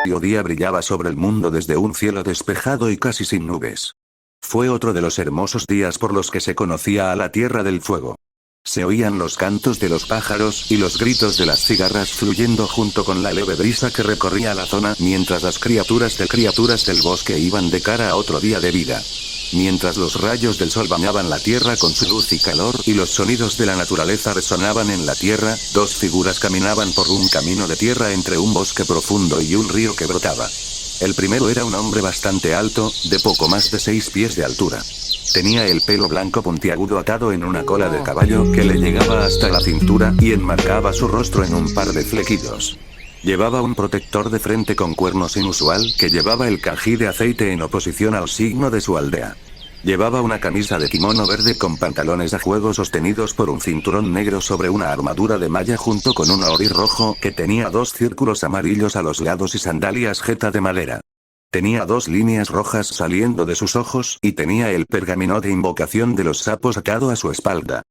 mediodía brillaba sobre el mundo desde un cielo despejado y casi sin nubes. Fue otro de los hermosos días por los que se conocía a la Tierra del Fuego. Se oían los cantos de los pájaros y los gritos de las cigarras fluyendo junto con la leve brisa que recorría la zona mientras las criaturas del bosque iban de cara a otro día de vida. Mientras los rayos del sol bañaban la tierra con su luz y calor y los sonidos de la naturaleza resonaban en la tierra, dos figuras caminaban por un camino de tierra entre un bosque profundo y un río que brotaba. El primero era un hombre bastante alto, de poco más de 6 pies de altura. Tenía el pelo blanco puntiagudo atado en una cola de caballo que le llegaba hasta la cintura y enmarcaba su rostro en un par de flequillos. Llevaba un protector de frente con cuernos inusual que llevaba el cají de aceite en oposición al signo de su aldea. Llevaba una camisa de kimono verde con pantalones a juego sostenidos por un cinturón negro sobre una armadura de malla junto con un ori rojo que tenía 2 círculos amarillos a los lados y sandalias jeta de madera. Tenía 2 líneas rojas saliendo de sus ojos y tenía el pergamino de invocación de los sapos atado a su espalda.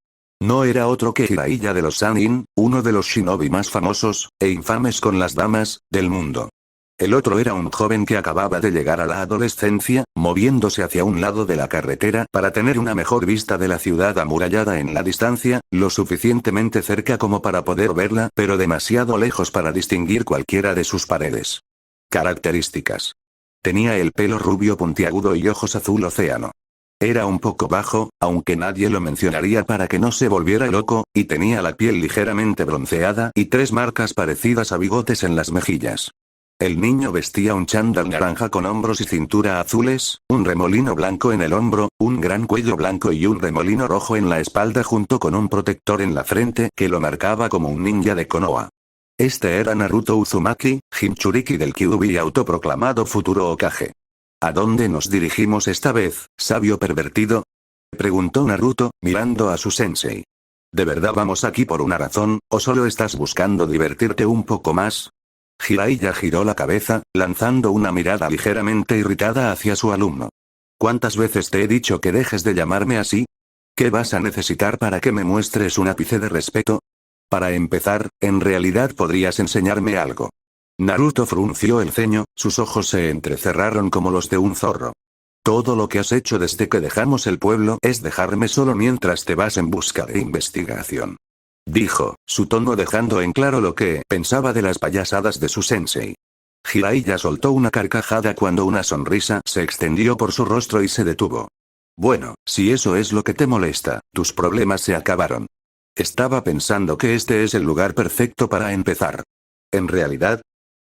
No era otro que Jiraiya de los Sannin, uno de los shinobi más famosos, e infames con las damas, del mundo. El otro era un joven que acababa de llegar a la adolescencia, moviéndose hacia un lado de la carretera para tener una mejor vista de la ciudad amurallada en la distancia, lo suficientemente cerca como para poder verla, pero demasiado lejos para distinguir cualquiera de sus paredes. Características. Tenía el pelo rubio puntiagudo y ojos azul océano. Era un poco bajo, aunque nadie lo mencionaría para que no se volviera loco, y tenía la piel ligeramente bronceada y 3 marcas parecidas a bigotes en las mejillas. El niño vestía un chándal naranja con hombros y cintura azules, un remolino blanco en el hombro, un gran cuello blanco y un remolino rojo en la espalda junto con un protector en la frente que lo marcaba como un ninja de Konoha. Este era Naruto Uzumaki, Jinchuriki del Kyuubi y autoproclamado futuro Hokage. ¿A dónde nos dirigimos esta vez, sabio pervertido?, preguntó Naruto, mirando a su sensei. ¿De verdad vamos aquí por una razón, o solo estás buscando divertirte un poco más? Jiraiya giró la cabeza, lanzando una mirada ligeramente irritada hacia su alumno. ¿Cuántas veces te he dicho que dejes de llamarme así? ¿Qué vas a necesitar para que me muestres un ápice de respeto? Para empezar, en realidad podrías enseñarme algo. Naruto frunció el ceño, sus ojos se entrecerraron como los de un zorro. Todo lo que has hecho desde que dejamos el pueblo es dejarme solo mientras te vas en busca de investigación. Dijo, su tono dejando en claro lo que pensaba de las payasadas de su sensei. Jiraiya soltó una carcajada cuando una sonrisa se extendió por su rostro y se detuvo. Bueno, si eso es lo que te molesta, tus problemas se acabaron. Estaba pensando que este es el lugar perfecto para empezar. En realidad,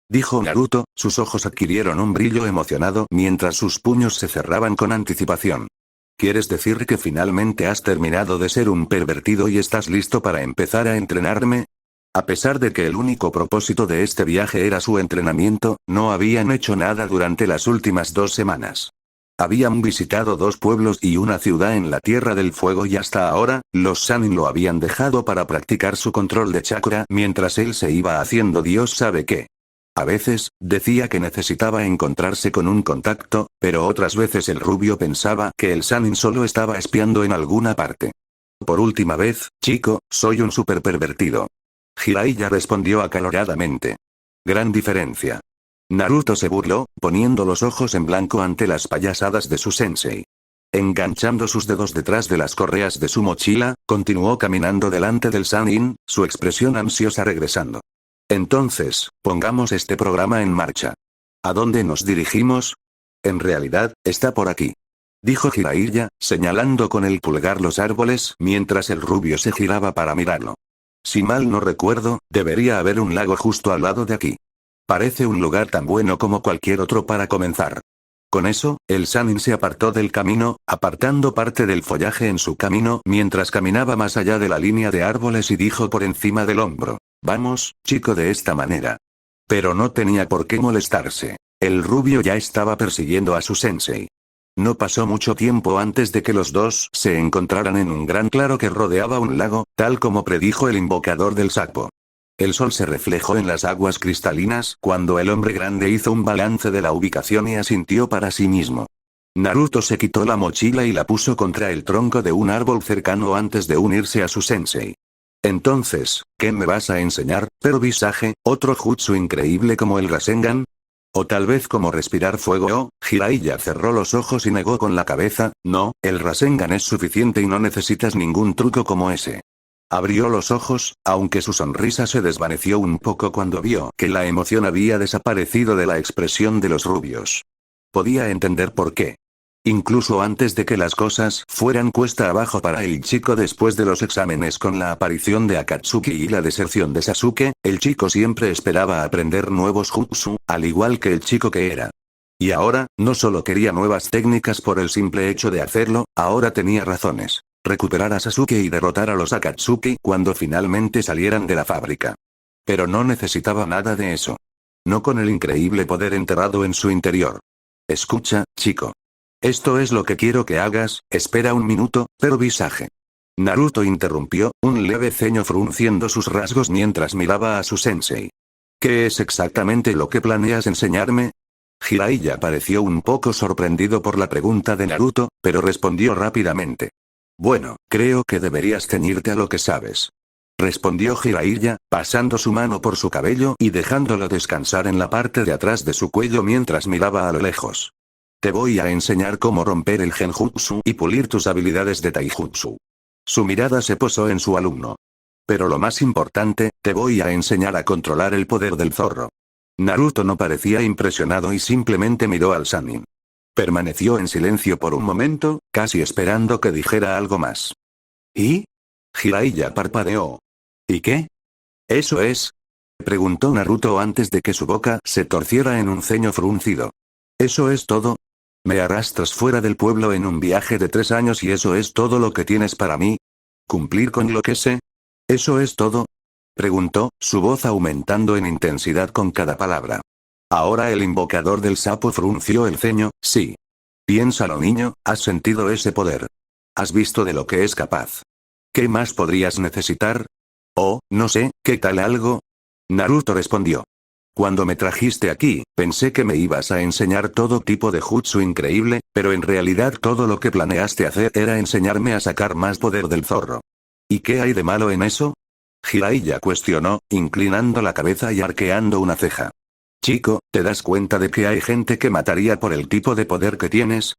dijo Naruto, sus ojos adquirieron un brillo emocionado mientras sus puños se cerraban con anticipación. ¿Quieres decir que finalmente has terminado de ser un pervertido y estás listo para empezar a entrenarme? A pesar de que el único propósito de este viaje era su entrenamiento, no habían hecho nada durante las últimas 2 semanas. Habían visitado 2 pueblos y una ciudad en la Tierra del Fuego y hasta ahora, los Sannin lo habían dejado para practicar su control de chakra mientras él se iba haciendo Dios sabe qué. A veces, decía que necesitaba encontrarse con un contacto, pero otras veces el rubio pensaba que el Sannin solo estaba espiando en alguna parte. Por última vez, chico, soy un super pervertido. Jiraiya respondió acaloradamente. Gran diferencia. Naruto se burló, poniendo los ojos en blanco ante las payasadas de su sensei. Enganchando sus dedos detrás de las correas de su mochila, continuó caminando delante del Sannin, su expresión ansiosa regresando. Entonces, pongamos este programa en marcha. ¿A dónde nos dirigimos? En realidad, está por aquí. Dijo Jiraiya, señalando con el pulgar los árboles mientras el rubio se giraba para mirarlo. Si mal no recuerdo, debería haber un lago justo al lado de aquí. Parece un lugar tan bueno como cualquier otro para comenzar. Con eso, el Sannin se apartó del camino, apartando parte del follaje en su camino mientras caminaba más allá de la línea de árboles y dijo por encima del hombro. Vamos, chico, de esta manera. Pero no tenía por qué molestarse. El rubio ya estaba persiguiendo a su sensei. No pasó mucho tiempo antes de que los dos se encontraran en un gran claro que rodeaba un lago, tal como predijo el invocador del sapo. El sol se reflejó en las aguas cristalinas cuando el hombre grande hizo un balance de la ubicación y asintió para sí mismo. Naruto se quitó la mochila y la puso contra el tronco de un árbol cercano antes de unirse a su sensei. Entonces, ¿qué me vas a enseñar, pero Visage, otro jutsu increíble como el Rasengan? O tal vez como respirar fuego o, Jiraiya cerró los ojos y negó con la cabeza, no, el Rasengan es suficiente y no necesitas ningún truco como ese. Abrió los ojos, aunque su sonrisa se desvaneció un poco cuando vio que la emoción había desaparecido de la expresión de los rubios. Podía entender por qué. Incluso antes de que las cosas fueran cuesta abajo para el chico después de los exámenes con la aparición de Akatsuki y la deserción de Sasuke, el chico siempre esperaba aprender nuevos jutsu, al igual que el chico que era. Y ahora, no solo quería nuevas técnicas por el simple hecho de hacerlo, ahora tenía razones. Recuperar a Sasuke y derrotar a los Akatsuki cuando finalmente salieran de la fábrica. Pero no necesitaba nada de eso. No con el increíble poder enterrado en su interior. Escucha, chico. Esto es lo que quiero que hagas, espera un minuto, pero Visage. Naruto interrumpió, un leve ceño frunciendo sus rasgos mientras miraba a su sensei. ¿Qué es exactamente lo que planeas enseñarme? Jiraiya pareció un poco sorprendido por la pregunta de Naruto, pero respondió rápidamente. Bueno, creo que deberías ceñirte a lo que sabes. Respondió Jiraiya, pasando su mano por su cabello y dejándolo descansar en la parte de atrás de su cuello mientras miraba a lo lejos. Te voy a enseñar cómo romper el genjutsu y pulir tus habilidades de taijutsu. Su mirada se posó en su alumno. Pero lo más importante, te voy a enseñar a controlar el poder del zorro. Naruto no parecía impresionado y simplemente miró al Sannin. Permaneció en silencio por un momento, casi esperando que dijera algo más. ¿Y? Jiraiya parpadeó. ¿Y qué? ¿Eso es? Preguntó Naruto antes de que su boca se torciera en un ceño fruncido. ¿Eso es todo? ¿Me arrastras fuera del pueblo en un viaje de 3 años y eso es todo lo que tienes para mí? ¿Cumplir con lo que sé? ¿Eso es todo? Preguntó, su voz aumentando en intensidad con cada palabra. Ahora el invocador del sapo frunció el ceño, sí. Piénsalo, niño, has sentido ese poder. Has visto de lo que es capaz. ¿Qué más podrías necesitar? Oh, no sé, ¿qué tal algo? Naruto respondió. Cuando me trajiste aquí, pensé que me ibas a enseñar todo tipo de jutsu increíble, pero en realidad todo lo que planeaste hacer era enseñarme a sacar más poder del zorro. ¿Y qué hay de malo en eso? Jiraiya cuestionó, inclinando la cabeza y arqueando una ceja. Chico, ¿te das cuenta de que hay gente que mataría por el tipo de poder que tienes?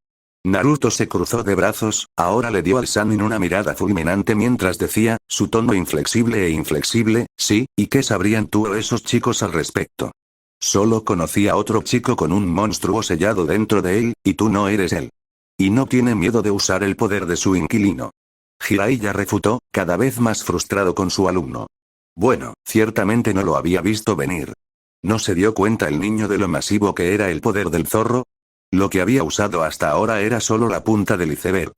Naruto se cruzó de brazos, ahora le dio al Sannin una mirada fulminante mientras decía, su tono inflexible e inflexible, sí, ¿y qué sabrían tú o esos chicos al respecto? Solo conocí a otro chico con un monstruo sellado dentro de él, y tú no eres él. Y no tiene miedo de usar el poder de su inquilino. Jiraiya refutó, cada vez más frustrado con su alumno. Bueno, ciertamente no lo había visto venir. ¿No se dio cuenta el niño de lo masivo que era el poder del zorro? Lo que había usado hasta ahora era solo la punta del iceberg.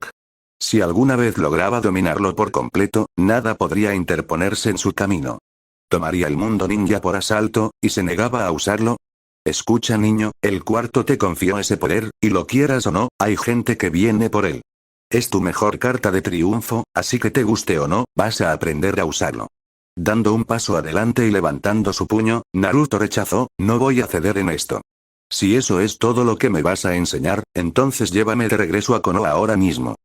Si alguna vez lograba dominarlo por completo, nada podría interponerse en su camino. ¿Tomaría el mundo ninja por asalto, y se negaba a usarlo? Escucha, niño, el cuarto te confió ese poder, y lo quieras o no, hay gente que viene por él. Es tu mejor carta de triunfo, así que te guste o no, vas a aprender a usarlo. Dando un paso adelante y levantando su puño, Naruto rechazó, no voy a ceder en esto. Si eso es todo lo que me vas a enseñar, entonces llévame de regreso a Konoha ahora mismo.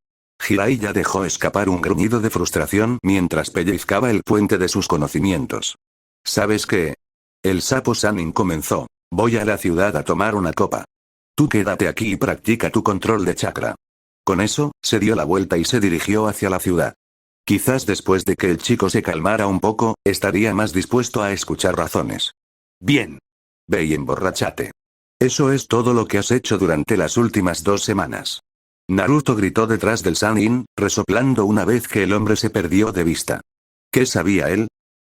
Jiraiya dejó escapar un gruñido de frustración mientras pellizcaba el puente de sus conocimientos. ¿Sabes qué? El sapo Sannin comenzó. Voy a la ciudad a tomar una copa. Tú quédate aquí y practica tu control de chakra. Con eso, se dio la vuelta y se dirigió hacia la ciudad. Quizás después de que el chico se calmara un poco, estaría más dispuesto a escuchar razones. Bien. Ve y emborráchate. Eso es todo lo que has hecho durante las últimas 2 semanas. Naruto gritó detrás del Sannin, resoplando una vez que el hombre se perdió de vista. ¿Qué sabía él?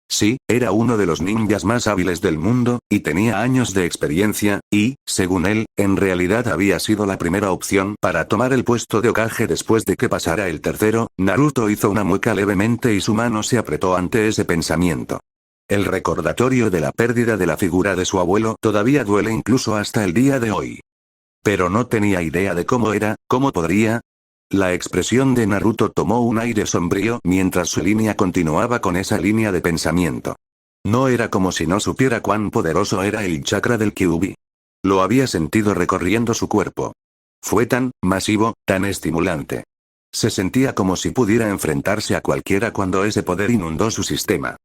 Sí, era uno de los ninjas más hábiles del mundo, y tenía años de experiencia, y, según él, en realidad había sido la primera opción para tomar el puesto de Hokage después de que pasara el tercero. Naruto hizo una mueca levemente y su mano se apretó ante ese pensamiento. El recordatorio de la pérdida de la figura de su abuelo todavía duele incluso hasta el día de hoy. Pero no tenía idea de cómo era, cómo podría. La expresión de Naruto tomó un aire sombrío mientras su línea continuaba con esa línea de pensamiento. No era como si no supiera cuán poderoso era el chakra del Kyuubi. Lo había sentido recorriendo su cuerpo. Fue tan masivo, tan estimulante. Se sentía como si pudiera enfrentarse a cualquiera cuando ese poder inundó su sistema.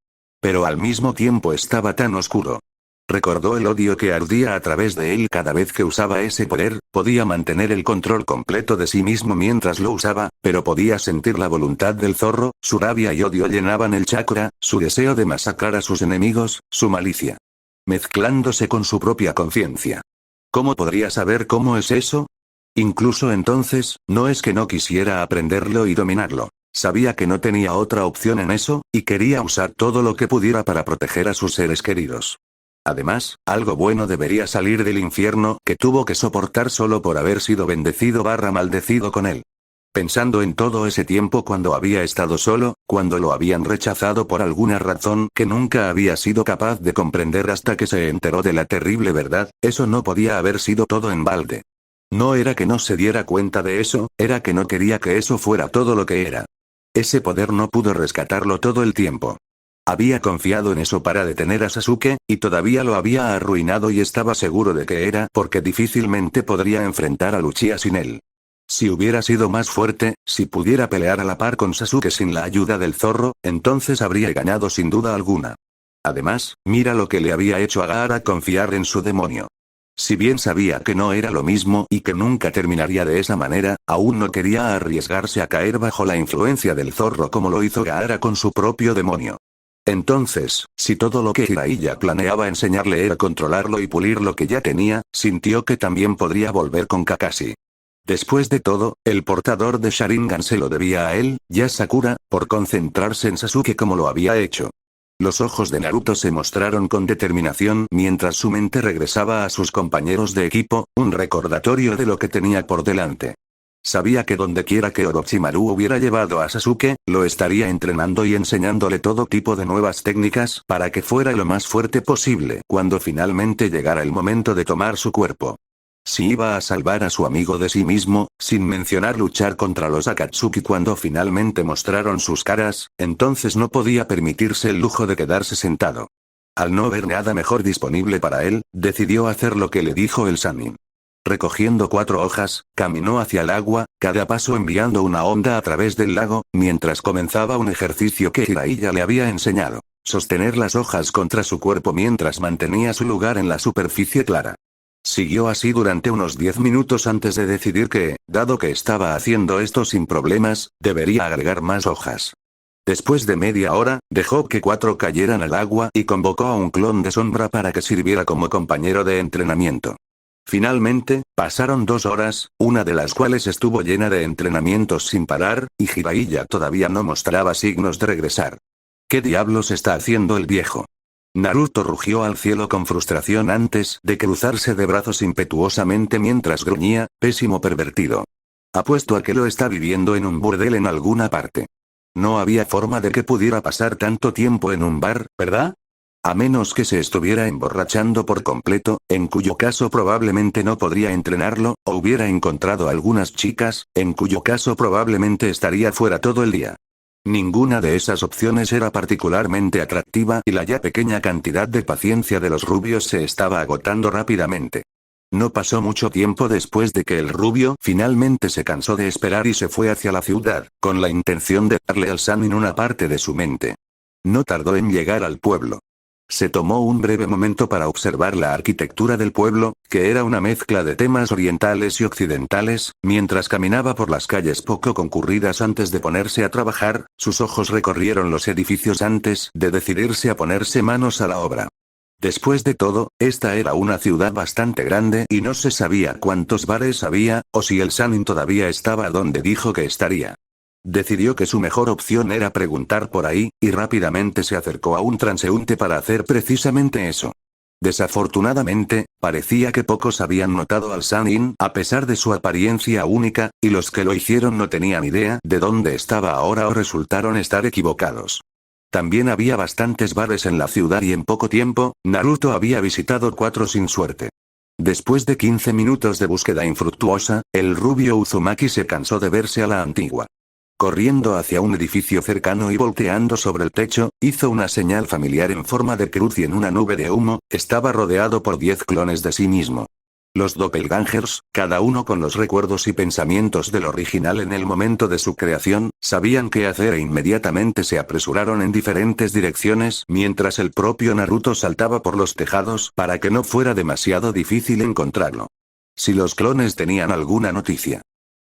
Pero al mismo tiempo estaba tan oscuro. Recordó el odio que ardía a través de él cada vez que usaba ese poder, podía mantener el control completo de sí mismo mientras lo usaba, pero podía sentir la voluntad del zorro, su rabia y odio llenaban el chakra, su deseo de masacrar a sus enemigos, su malicia. Mezclándose con su propia conciencia. ¿Cómo podría saber cómo es eso? Incluso entonces, no es que no quisiera aprenderlo y dominarlo. Sabía que no tenía otra opción en eso, y quería usar todo lo que pudiera para proteger a sus seres queridos. Además, algo bueno debería salir del infierno que tuvo que soportar solo por haber sido bendecido / maldecido con él. Pensando en todo ese tiempo cuando había estado solo, cuando lo habían rechazado por alguna razón que nunca había sido capaz de comprender hasta que se enteró de la terrible verdad, eso no podía haber sido todo en balde. No era que no se diera cuenta de eso, era que no quería que eso fuera todo lo que era. Ese poder no pudo rescatarlo todo el tiempo. Había confiado en eso para detener a Sasuke, y todavía lo había arruinado y estaba seguro de que era porque difícilmente podría enfrentar a Uchiha sin él. Si hubiera sido más fuerte, si pudiera pelear a la par con Sasuke sin la ayuda del zorro, entonces habría ganado sin duda alguna. Además, mira lo que le había hecho a Gaara confiar en su demonio. Si bien sabía que no era lo mismo y que nunca terminaría de esa manera, aún no quería arriesgarse a caer bajo la influencia del zorro como lo hizo Gaara con su propio demonio. Entonces, si todo lo que Jiraiya planeaba enseñarle era controlarlo y pulir lo que ya tenía, sintió que también podría volver con Kakashi. Después de todo, el portador de Sharingan se lo debía a él, ya Sakura, por concentrarse en Sasuke como lo había hecho. Los ojos de Naruto se mostraron con determinación mientras su mente regresaba a sus compañeros de equipo, un recordatorio de lo que tenía por delante. Sabía que dondequiera que Orochimaru hubiera llevado a Sasuke, lo estaría entrenando y enseñándole todo tipo de nuevas técnicas para que fuera lo más fuerte posible cuando finalmente llegara el momento de tomar su cuerpo. Si iba a salvar a su amigo de sí mismo, sin mencionar luchar contra los Akatsuki cuando finalmente mostraron sus caras, entonces no podía permitirse el lujo de quedarse sentado. Al no ver nada mejor disponible para él, decidió hacer lo que le dijo el Sannin. Recogiendo 4 hojas, caminó hacia el agua, cada paso enviando una onda a través del lago, mientras comenzaba un ejercicio que Jiraiya le había enseñado. Sostener las hojas contra su cuerpo mientras mantenía su lugar en la superficie clara. Siguió así durante unos 10 minutos antes de decidir que, dado que estaba haciendo esto sin problemas, debería agregar más hojas. Después de media hora, dejó que 4 cayeran al agua y convocó a un clon de sombra para que sirviera como compañero de entrenamiento. Finalmente, pasaron 2 horas, una de las cuales estuvo llena de entrenamientos sin parar, y Jiraiya todavía no mostraba signos de regresar. ¿Qué diablos está haciendo el viejo? Naruto rugió al cielo con frustración antes de cruzarse de brazos impetuosamente mientras gruñía, pésimo pervertido. Apuesto a que lo está viviendo en un burdel en alguna parte. No había forma de que pudiera pasar tanto tiempo en un bar, ¿verdad? A menos que se estuviera emborrachando por completo, en cuyo caso probablemente no podría entrenarlo, o hubiera encontrado algunas chicas, en cuyo caso probablemente estaría fuera todo el día. Ninguna de esas opciones era particularmente atractiva y la ya pequeña cantidad de paciencia de los rubios se estaba agotando rápidamente. No pasó mucho tiempo después de que el rubio finalmente se cansó de esperar y se fue hacia la ciudad, con la intención de darle al Sannin una parte de su mente. No tardó en llegar al pueblo. Se tomó un breve momento para observar la arquitectura del pueblo, que era una mezcla de temas orientales y occidentales, mientras caminaba por las calles poco concurridas antes de ponerse a trabajar, sus ojos recorrieron los edificios antes de decidirse a ponerse manos a la obra. Después de todo, esta era una ciudad bastante grande y no se sabía cuántos bares había, o si el Sannin todavía estaba donde dijo que estaría. Decidió que su mejor opción era preguntar por ahí, y rápidamente se acercó a un transeúnte para hacer precisamente eso. Desafortunadamente, parecía que pocos habían notado al Sannin a pesar de su apariencia única, y los que lo hicieron no tenían idea de dónde estaba ahora o resultaron estar equivocados. También había bastantes bares en la ciudad y en poco tiempo, Naruto había visitado 4 sin suerte. Después de 15 minutos de búsqueda infructuosa, el rubio Uzumaki se cansó de verse a la antigua. Corriendo hacia un edificio cercano y volteando sobre el techo, hizo una señal familiar en forma de cruz y en una nube de humo, estaba rodeado por 10 clones de sí mismo. Los doppelgangers, cada uno con los recuerdos y pensamientos del original en el momento de su creación, sabían qué hacer e inmediatamente se apresuraron en diferentes direcciones mientras el propio Naruto saltaba por los tejados para que no fuera demasiado difícil encontrarlo. Si los clones tenían alguna noticia.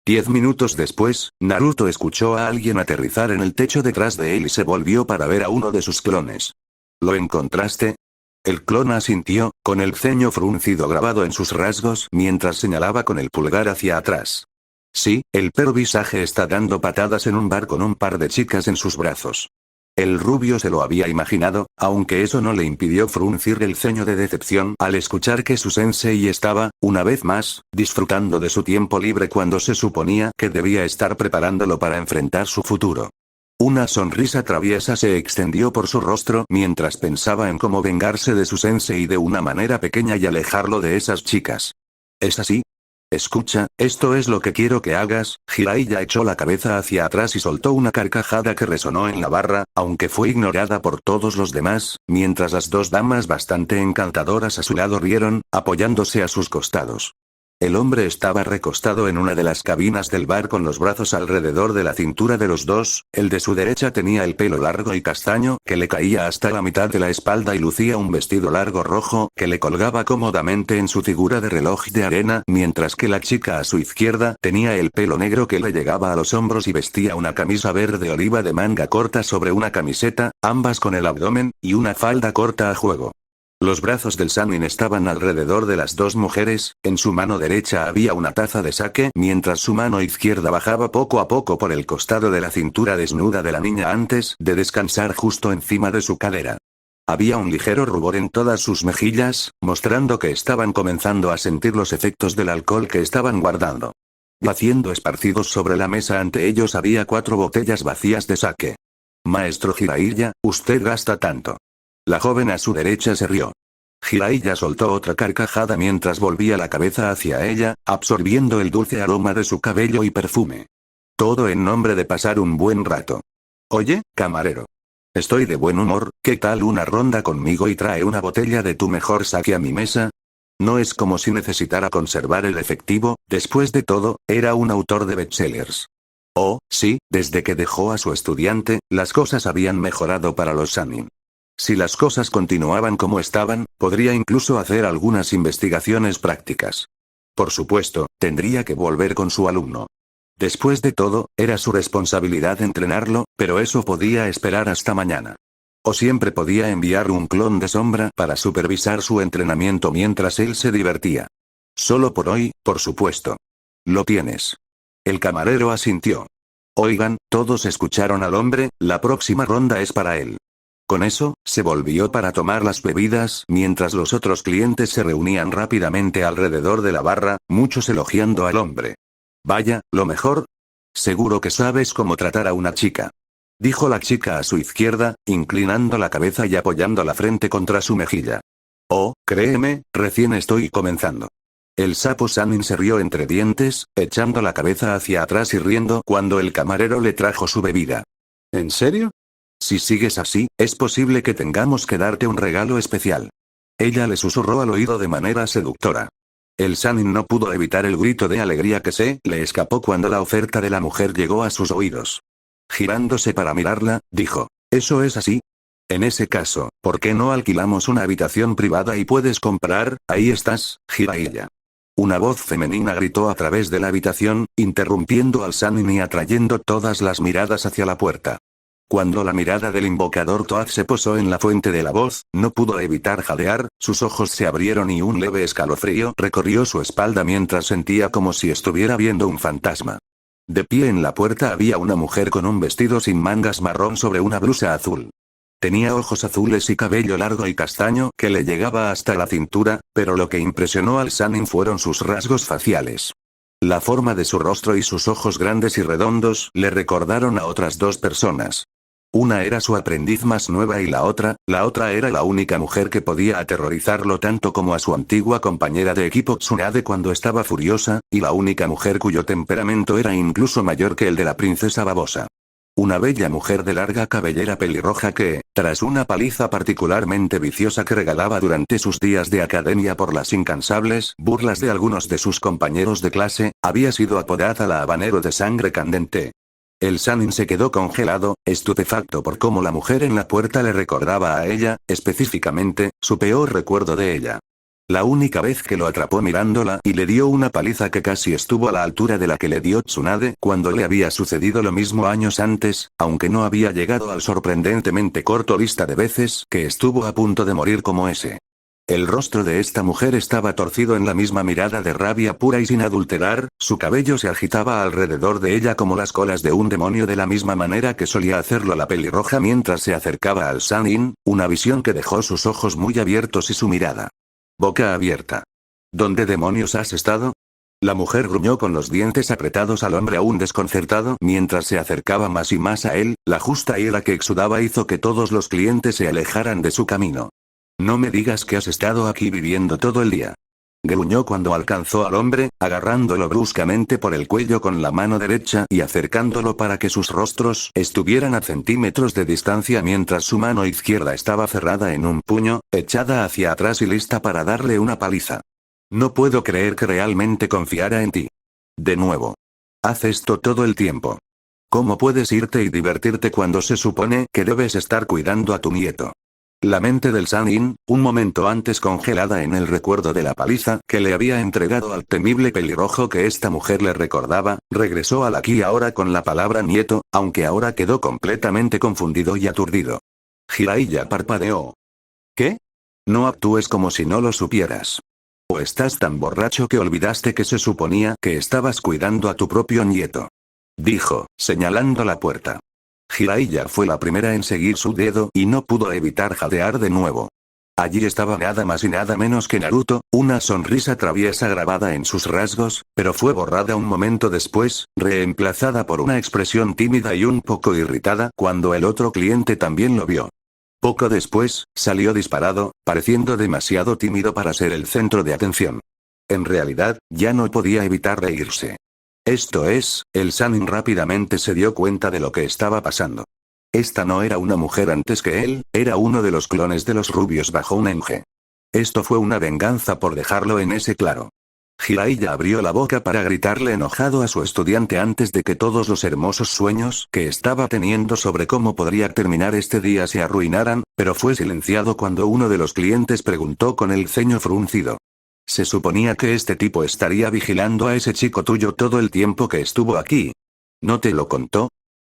10 minutos después, Naruto escuchó a alguien aterrizar en el techo detrás de él y se volvió para ver a uno de sus clones. ¿Lo encontraste? El clon asintió, con el ceño fruncido grabado en sus rasgos mientras señalaba con el pulgar hacia atrás. Sí, el perro Visage está dando patadas en un bar con un par de chicas en sus brazos. El rubio se lo había imaginado, aunque eso no le impidió fruncir el ceño de decepción al escuchar que su sensei estaba, una vez más, disfrutando de su tiempo libre cuando se suponía que debía estar preparándolo para enfrentar su futuro. Una sonrisa traviesa se extendió por su rostro mientras pensaba en cómo vengarse de su sensei de una manera pequeña y alejarlo de esas chicas. ¿Es así? Escucha, esto es lo que quiero que hagas. Jiraiya echó la cabeza hacia atrás y soltó una carcajada que resonó en la barra, aunque fue ignorada por todos los demás, mientras las dos damas bastante encantadoras a su lado rieron, apoyándose a sus costados. El hombre estaba recostado en una de las cabinas del bar con los brazos alrededor de la cintura de los dos, el de su derecha tenía el pelo largo y castaño que le caía hasta la mitad de la espalda y lucía un vestido largo rojo que le colgaba cómodamente en su figura de reloj de arena, mientras que la chica a su izquierda tenía el pelo negro que le llegaba a los hombros y vestía una camisa verde oliva de manga corta sobre una camiseta, ambas con el abdomen, y una falda corta a juego. Los brazos del Sannin estaban alrededor de las dos mujeres, en su mano derecha había una taza de sake mientras su mano izquierda bajaba poco a poco por el costado de la cintura desnuda de la niña antes de descansar justo encima de su cadera. Había un ligero rubor en todas sus mejillas, mostrando que estaban comenzando a sentir los efectos del alcohol que estaban guardando. Yaciendo esparcidos sobre la mesa ante ellos había 4 botellas vacías de sake. Maestro Jiraiya, usted gasta tanto. La joven a su derecha se rió. Jiraiya soltó otra carcajada mientras volvía la cabeza hacia ella, absorbiendo el dulce aroma de su cabello y perfume. Todo en nombre de pasar un buen rato. Oye, camarero. Estoy de buen humor, ¿qué tal una ronda conmigo y trae una botella de tu mejor sake a mi mesa? No es como si necesitara conservar el efectivo, después de todo, era un autor de bestsellers. Oh, sí, desde que dejó a su estudiante, las cosas habían mejorado para los Sannin. Si las cosas continuaban como estaban, podría incluso hacer algunas investigaciones prácticas. Por supuesto, tendría que volver con su alumno. Después de todo, era su responsabilidad entrenarlo, pero eso podía esperar hasta mañana. O siempre podía enviar un clon de sombra para supervisar su entrenamiento mientras él se divertía. Solo por hoy, por supuesto. Lo tienes. El camarero asintió. Oigan, todos escucharon al hombre, la próxima ronda es para él. Con eso, se volvió para tomar las bebidas mientras los otros clientes se reunían rápidamente alrededor de la barra, muchos elogiando al hombre. Vaya, lo mejor. Seguro que sabes cómo tratar a una chica. Dijo la chica a su izquierda, inclinando la cabeza y apoyando la frente contra su mejilla. Oh, créeme, recién estoy comenzando. El sapo Sannin se rió entre dientes, echando la cabeza hacia atrás y riendo cuando el camarero le trajo su bebida. ¿En serio? Si sigues así, es posible que tengamos que darte un regalo especial. Ella le susurró al oído de manera seductora. El Sannin no pudo evitar el grito de alegría que se le escapó cuando la oferta de la mujer llegó a sus oídos. Girándose para mirarla, dijo, ¿eso es así? En ese caso, ¿por qué no alquilamos una habitación privada y puedes comprar? Ahí estás, Jiraiya. Una voz femenina gritó a través de la habitación, interrumpiendo al Sannin y atrayendo todas las miradas hacia la puerta. Cuando la mirada del invocador Toad se posó en la fuente de la voz, no pudo evitar jadear, sus ojos se abrieron y un leve escalofrío recorrió su espalda mientras sentía como si estuviera viendo un fantasma. De pie en la puerta había una mujer con un vestido sin mangas marrón sobre una blusa azul. Tenía ojos azules y cabello largo y castaño que le llegaba hasta la cintura, pero lo que impresionó al Sannin fueron sus rasgos faciales. La forma de su rostro y sus ojos grandes y redondos le recordaron a otras dos personas. Una era su aprendiz más nueva y la otra era la única mujer que podía aterrorizarlo tanto como a su antigua compañera de equipo Tsunade cuando estaba furiosa, y la única mujer cuyo temperamento era incluso mayor que el de la princesa babosa. Una bella mujer de larga cabellera pelirroja que, Tras una paliza particularmente viciosa que regalaba durante sus días de academia por las incansables burlas de algunos de sus compañeros de clase, había sido apodada la habanero de sangre candente. El Sannin se quedó congelado, estupefacto por cómo la mujer en la puerta le recordaba a ella, específicamente, su peor recuerdo de ella. La única vez que lo atrapó mirándola y le dio una paliza que casi estuvo a la altura de la que le dio Tsunade cuando le había sucedido lo mismo años antes, aunque no había llegado al sorprendentemente corto lista de veces que estuvo a punto de morir como ese. El rostro de esta mujer estaba torcido en la misma mirada de rabia pura y sin adulterar, su cabello se agitaba alrededor de ella como las colas de un demonio de la misma manera que solía hacerlo la pelirroja mientras se acercaba al Sannin, una visión que dejó sus ojos muy abiertos y su mirada boca abierta. ¿Dónde demonios has estado? La mujer gruñó con los dientes apretados al hombre aún desconcertado mientras se acercaba más y más a él, la justa ira que exudaba hizo que todos los clientes se alejaran de su camino. No me digas que has estado aquí viviendo todo el día. Gruñó cuando alcanzó al hombre, agarrándolo bruscamente por el cuello con la mano derecha y acercándolo para que sus rostros estuvieran a centímetros de distancia mientras su mano izquierda estaba cerrada en un puño, echada hacia atrás y lista para darle una paliza. No puedo creer que realmente confiara en ti. De nuevo. Haz esto todo el tiempo. ¿Cómo puedes irte y divertirte cuando se supone que debes estar cuidando a tu nieto? La mente del Sannin, un momento antes congelada en el recuerdo de la paliza que le había entregado al temible pelirrojo que esta mujer le recordaba, regresó al aquí y ahora con la palabra nieto, aunque ahora quedó completamente confundido y aturdido. Jiraiya parpadeó. ¿Qué? No actúes como si no lo supieras. ¿O estás tan borracho que olvidaste que se suponía que estabas cuidando a tu propio nieto? Dijo, señalando la puerta. Jiraiya fue la primera en seguir su dedo y no pudo evitar jadear de nuevo. Allí estaba nada más y nada menos que Naruto, una sonrisa traviesa grabada en sus rasgos, pero fue borrada un momento después, reemplazada por una expresión tímida y un poco irritada cuando el otro cliente también lo vio. Poco después, salió disparado, pareciendo demasiado tímido para ser el centro de atención. En realidad, ya no podía evitar reírse. Esto es, el Sannin rápidamente se dio cuenta de lo que estaba pasando. Esta no era una mujer antes que él, era uno de los clones de los rubios bajo un enge. Esto fue una venganza por dejarlo en ese claro. Jiraiya abrió la boca para gritarle enojado a su estudiante antes de que todos los hermosos sueños que estaba teniendo sobre cómo podría terminar este día se arruinaran, pero fue silenciado cuando uno de los clientes preguntó con el ceño fruncido. Se suponía que este tipo estaría vigilando a ese chico tuyo todo el tiempo que estuvo aquí. ¿No te lo contó?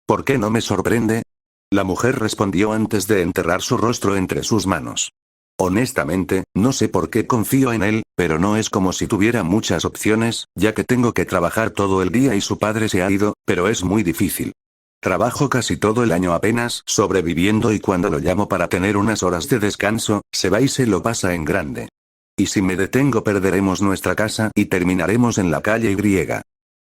¿Por qué no me sorprende? La mujer respondió antes de enterrar su rostro entre sus manos. Honestamente, no sé por qué confío en él, pero no es como si tuviera muchas opciones, ya que tengo que trabajar todo el día y su padre se ha ido, pero es muy difícil. Trabajo casi todo el año apenas sobreviviendo y cuando lo llamo para tener unas horas de descanso, se va y se lo pasa en grande. Y si me detengo perderemos nuestra casa y terminaremos en la calle Y.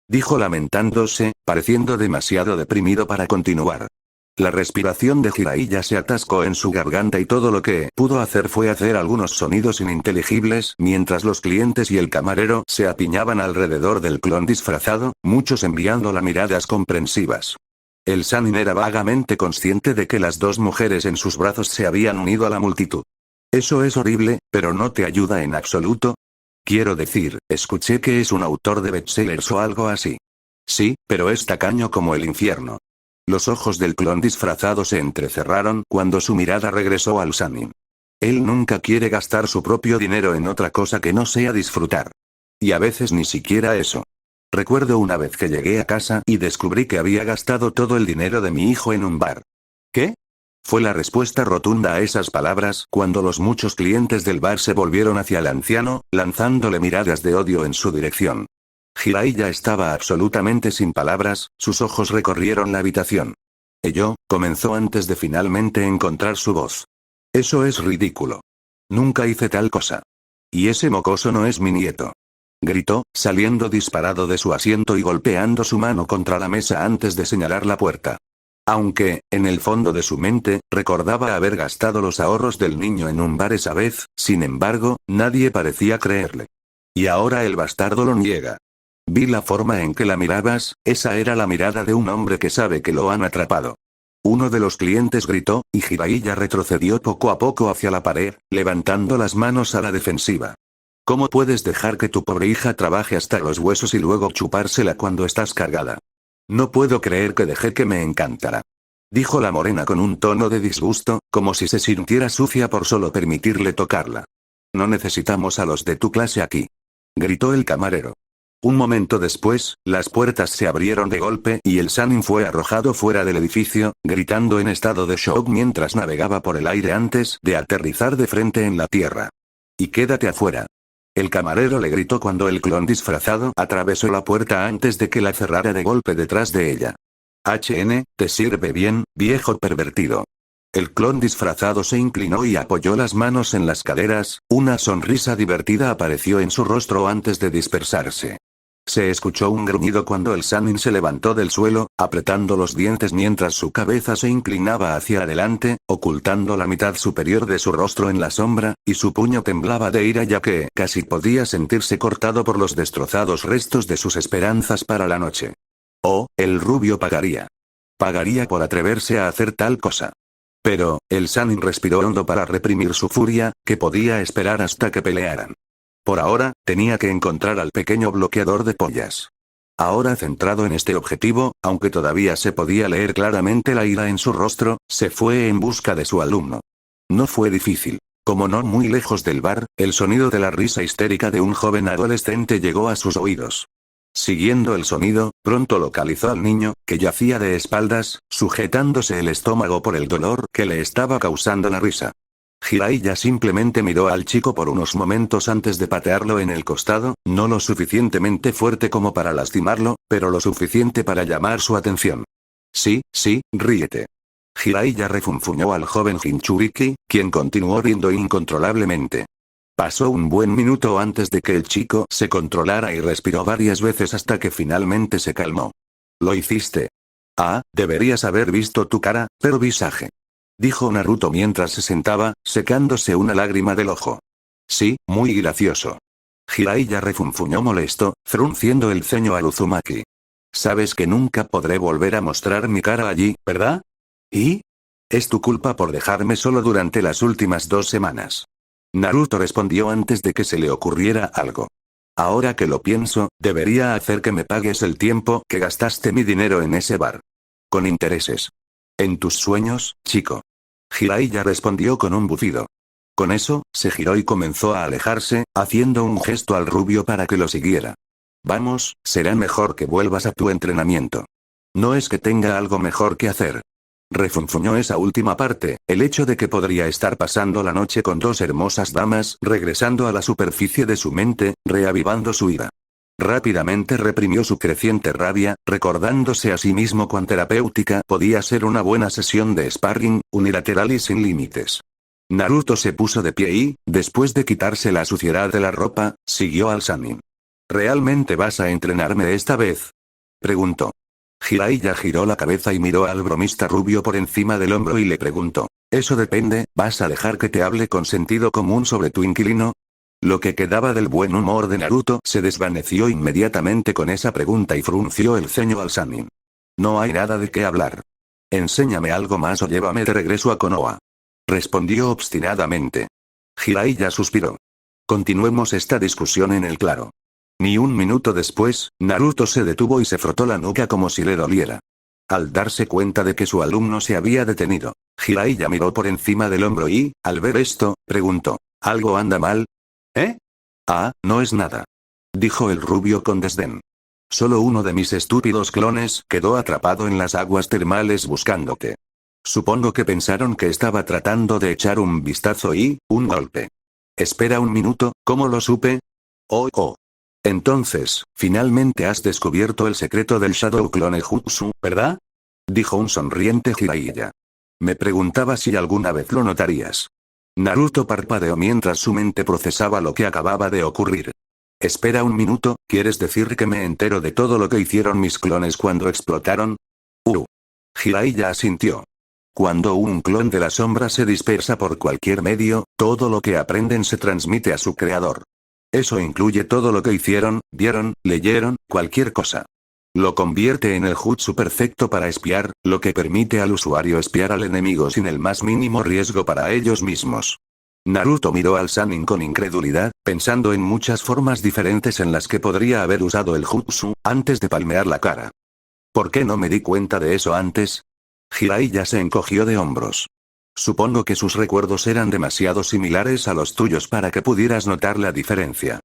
Dijo lamentándose, pareciendo demasiado deprimido para continuar. La respiración de Jiraiya se atascó en su garganta y todo lo que pudo hacer fue hacer algunos sonidos ininteligibles mientras los clientes y el camarero se apiñaban alrededor del clon disfrazado, muchos enviándole miradas comprensivas. El Sannin era vagamente consciente de que las dos mujeres en sus brazos se habían unido a la multitud. Eso es horrible, pero no te ayuda en absoluto. Quiero decir, escuché que es un autor de bestsellers o algo así. Sí, pero es tacaño como el infierno. Los ojos del clon disfrazado se entrecerraron cuando su mirada regresó al Sannin. Él nunca quiere gastar su propio dinero en otra cosa que no sea disfrutar. Y a veces ni siquiera eso. Recuerdo una vez que llegué a casa y descubrí que había gastado todo el dinero de mi hijo en un bar. ¿Qué? Fue la respuesta rotunda a esas palabras cuando los muchos clientes del bar se volvieron hacia el anciano, lanzándole miradas de odio en su dirección. Jiraiya estaba absolutamente sin palabras, sus ojos recorrieron la habitación. Ello, comenzó antes de finalmente encontrar su voz. Eso es ridículo. Nunca hice tal cosa. Y ese mocoso no es mi nieto. Gritó, saliendo disparado de su asiento y golpeando su mano contra la mesa antes de señalar la puerta. Aunque, en el fondo de su mente, recordaba haber gastado los ahorros del niño en un bar esa vez, sin embargo, nadie parecía creerle. Y ahora el bastardo lo niega. Vi la forma en que la mirabas, esa era la mirada de un hombre que sabe que lo han atrapado. Uno de los clientes gritó, y Jiraiya retrocedió poco a poco hacia la pared, levantando las manos a la defensiva. ¿Cómo puedes dejar que tu pobre hija trabaje hasta los huesos y luego chupársela cuando estás cargada? No puedo creer que dejé que me encantara. Dijo la morena con un tono de disgusto, como si se sintiera sucia por solo permitirle tocarla. No necesitamos a los de tu clase aquí. Gritó el camarero. Un momento después, las puertas se abrieron de golpe y el Sannin fue arrojado fuera del edificio, gritando en estado de shock mientras navegaba por el aire antes de aterrizar de frente en la tierra. Y quédate afuera. El camarero le gritó cuando el clon disfrazado atravesó la puerta antes de que la cerrara de golpe detrás de ella. ¿Te sirve bien, viejo pervertido? El clon disfrazado se inclinó y apoyó las manos en las caderas, una sonrisa divertida apareció en su rostro antes de dispersarse. Se escuchó un gruñido cuando el Sannin se levantó del suelo, apretando los dientes mientras su cabeza se inclinaba hacia adelante, ocultando la mitad superior de su rostro en la sombra, y su puño temblaba de ira ya que casi podía sentirse cortado por los destrozados restos de sus esperanzas para la noche. Oh, el rubio pagaría. Pagaría por atreverse a hacer tal cosa. Pero, el Sannin respiró hondo para reprimir su furia, que podía esperar hasta que pelearan. Por ahora, tenía que encontrar al pequeño bloqueador de pollas. Ahora centrado en este objetivo, aunque todavía se podía leer claramente la ira en su rostro, se fue en busca de su alumno. No fue difícil. Como no muy lejos del bar, el sonido de la risa histérica de un joven adolescente llegó a sus oídos. Siguiendo el sonido, pronto localizó al niño, que yacía de espaldas, sujetándose el estómago por el dolor que le estaba causando la risa. Jiraiya simplemente miró al chico por unos momentos antes de patearlo en el costado, no lo suficientemente fuerte como para lastimarlo, pero lo suficiente para llamar su atención. Sí, ríete. Jiraiya refunfuñó al joven Jinchuriki, quien continuó riendo incontrolablemente. Pasó un buen minuto antes de que el chico se controlara y respiró varias veces hasta que finalmente se calmó. Lo hiciste. Ah, deberías haber visto tu cara, pero visaje. Dijo Naruto mientras se sentaba, secándose una lágrima del ojo. Sí, muy gracioso. Jiraiya refunfuñó molesto, frunciendo el ceño a Uzumaki. Sabes que nunca podré volver a mostrar mi cara allí, ¿verdad? ¿Y? Es tu culpa por dejarme solo durante las últimas 2 semanas. Naruto respondió antes de que se le ocurriera algo. Ahora que lo pienso, debería hacer que me pagues el tiempo que gastaste mi dinero en ese bar. Con intereses. En tus sueños, chico. Jiraiya respondió con un bufido. Con eso, se giró y comenzó a alejarse, haciendo un gesto al rubio para que lo siguiera. Vamos, será mejor que vuelvas a tu entrenamiento. No es que tenga algo mejor que hacer. Refunfuñó esa última parte, el hecho de que podría estar pasando la noche con 2 hermosas damas, regresando a la superficie de su mente, reavivando su ira. Rápidamente reprimió su creciente rabia, recordándose a sí mismo cuán terapéutica podía ser una buena sesión de sparring, unilateral y sin límites. Naruto se puso de pie y, después de quitarse la suciedad de la ropa, siguió al Sannin. ¿Realmente vas a entrenarme esta vez? Preguntó. Jiraiya giró la cabeza y miró al bromista rubio por encima del hombro y le preguntó. Eso depende, ¿vas a dejar que te hable con sentido común sobre tu inquilino? Lo que quedaba del buen humor de Naruto se desvaneció inmediatamente con esa pregunta y frunció el ceño al Sannin. No hay nada de qué hablar. Enséñame algo más o llévame de regreso a Konoha. Respondió obstinadamente. Jiraiya suspiró. Continuemos esta discusión en el claro. Ni un minuto después, Naruto se detuvo y se frotó la nuca como si le doliera. Al darse cuenta de que su alumno se había detenido, Jiraiya miró por encima del hombro y, al ver esto, preguntó. ¿Algo anda mal? ¿Eh? Ah, no es nada. Dijo el rubio con desdén. Solo uno de mis estúpidos clones quedó atrapado en las aguas termales buscándote. Supongo que pensaron que estaba tratando de echar un vistazo y, un golpe. Espera un minuto, ¿cómo lo supe? Oh. Entonces, finalmente has descubierto el secreto del Shadow Clone Jutsu, ¿verdad? Dijo un sonriente Jiraiya. Me preguntaba si alguna vez lo notarías. Naruto parpadeó mientras su mente procesaba lo que acababa de ocurrir. Espera un minuto, ¿quieres decir que me entero de todo lo que hicieron mis clones cuando explotaron? Jiraiya asintió. Cuando un clon de la sombra se dispersa por cualquier medio, todo lo que aprenden se transmite a su creador. Eso incluye todo lo que hicieron, vieron, leyeron, cualquier cosa. Lo convierte en el jutsu perfecto para espiar, lo que permite al usuario espiar al enemigo sin el más mínimo riesgo para ellos mismos. Naruto miró al Sannin con incredulidad, pensando en muchas formas diferentes en las que podría haber usado el jutsu, antes de palmear la cara. ¿Por qué no me di cuenta de eso antes? Jiraiya se encogió de hombros. Supongo que sus recuerdos eran demasiado similares a los tuyos para que pudieras notar la diferencia.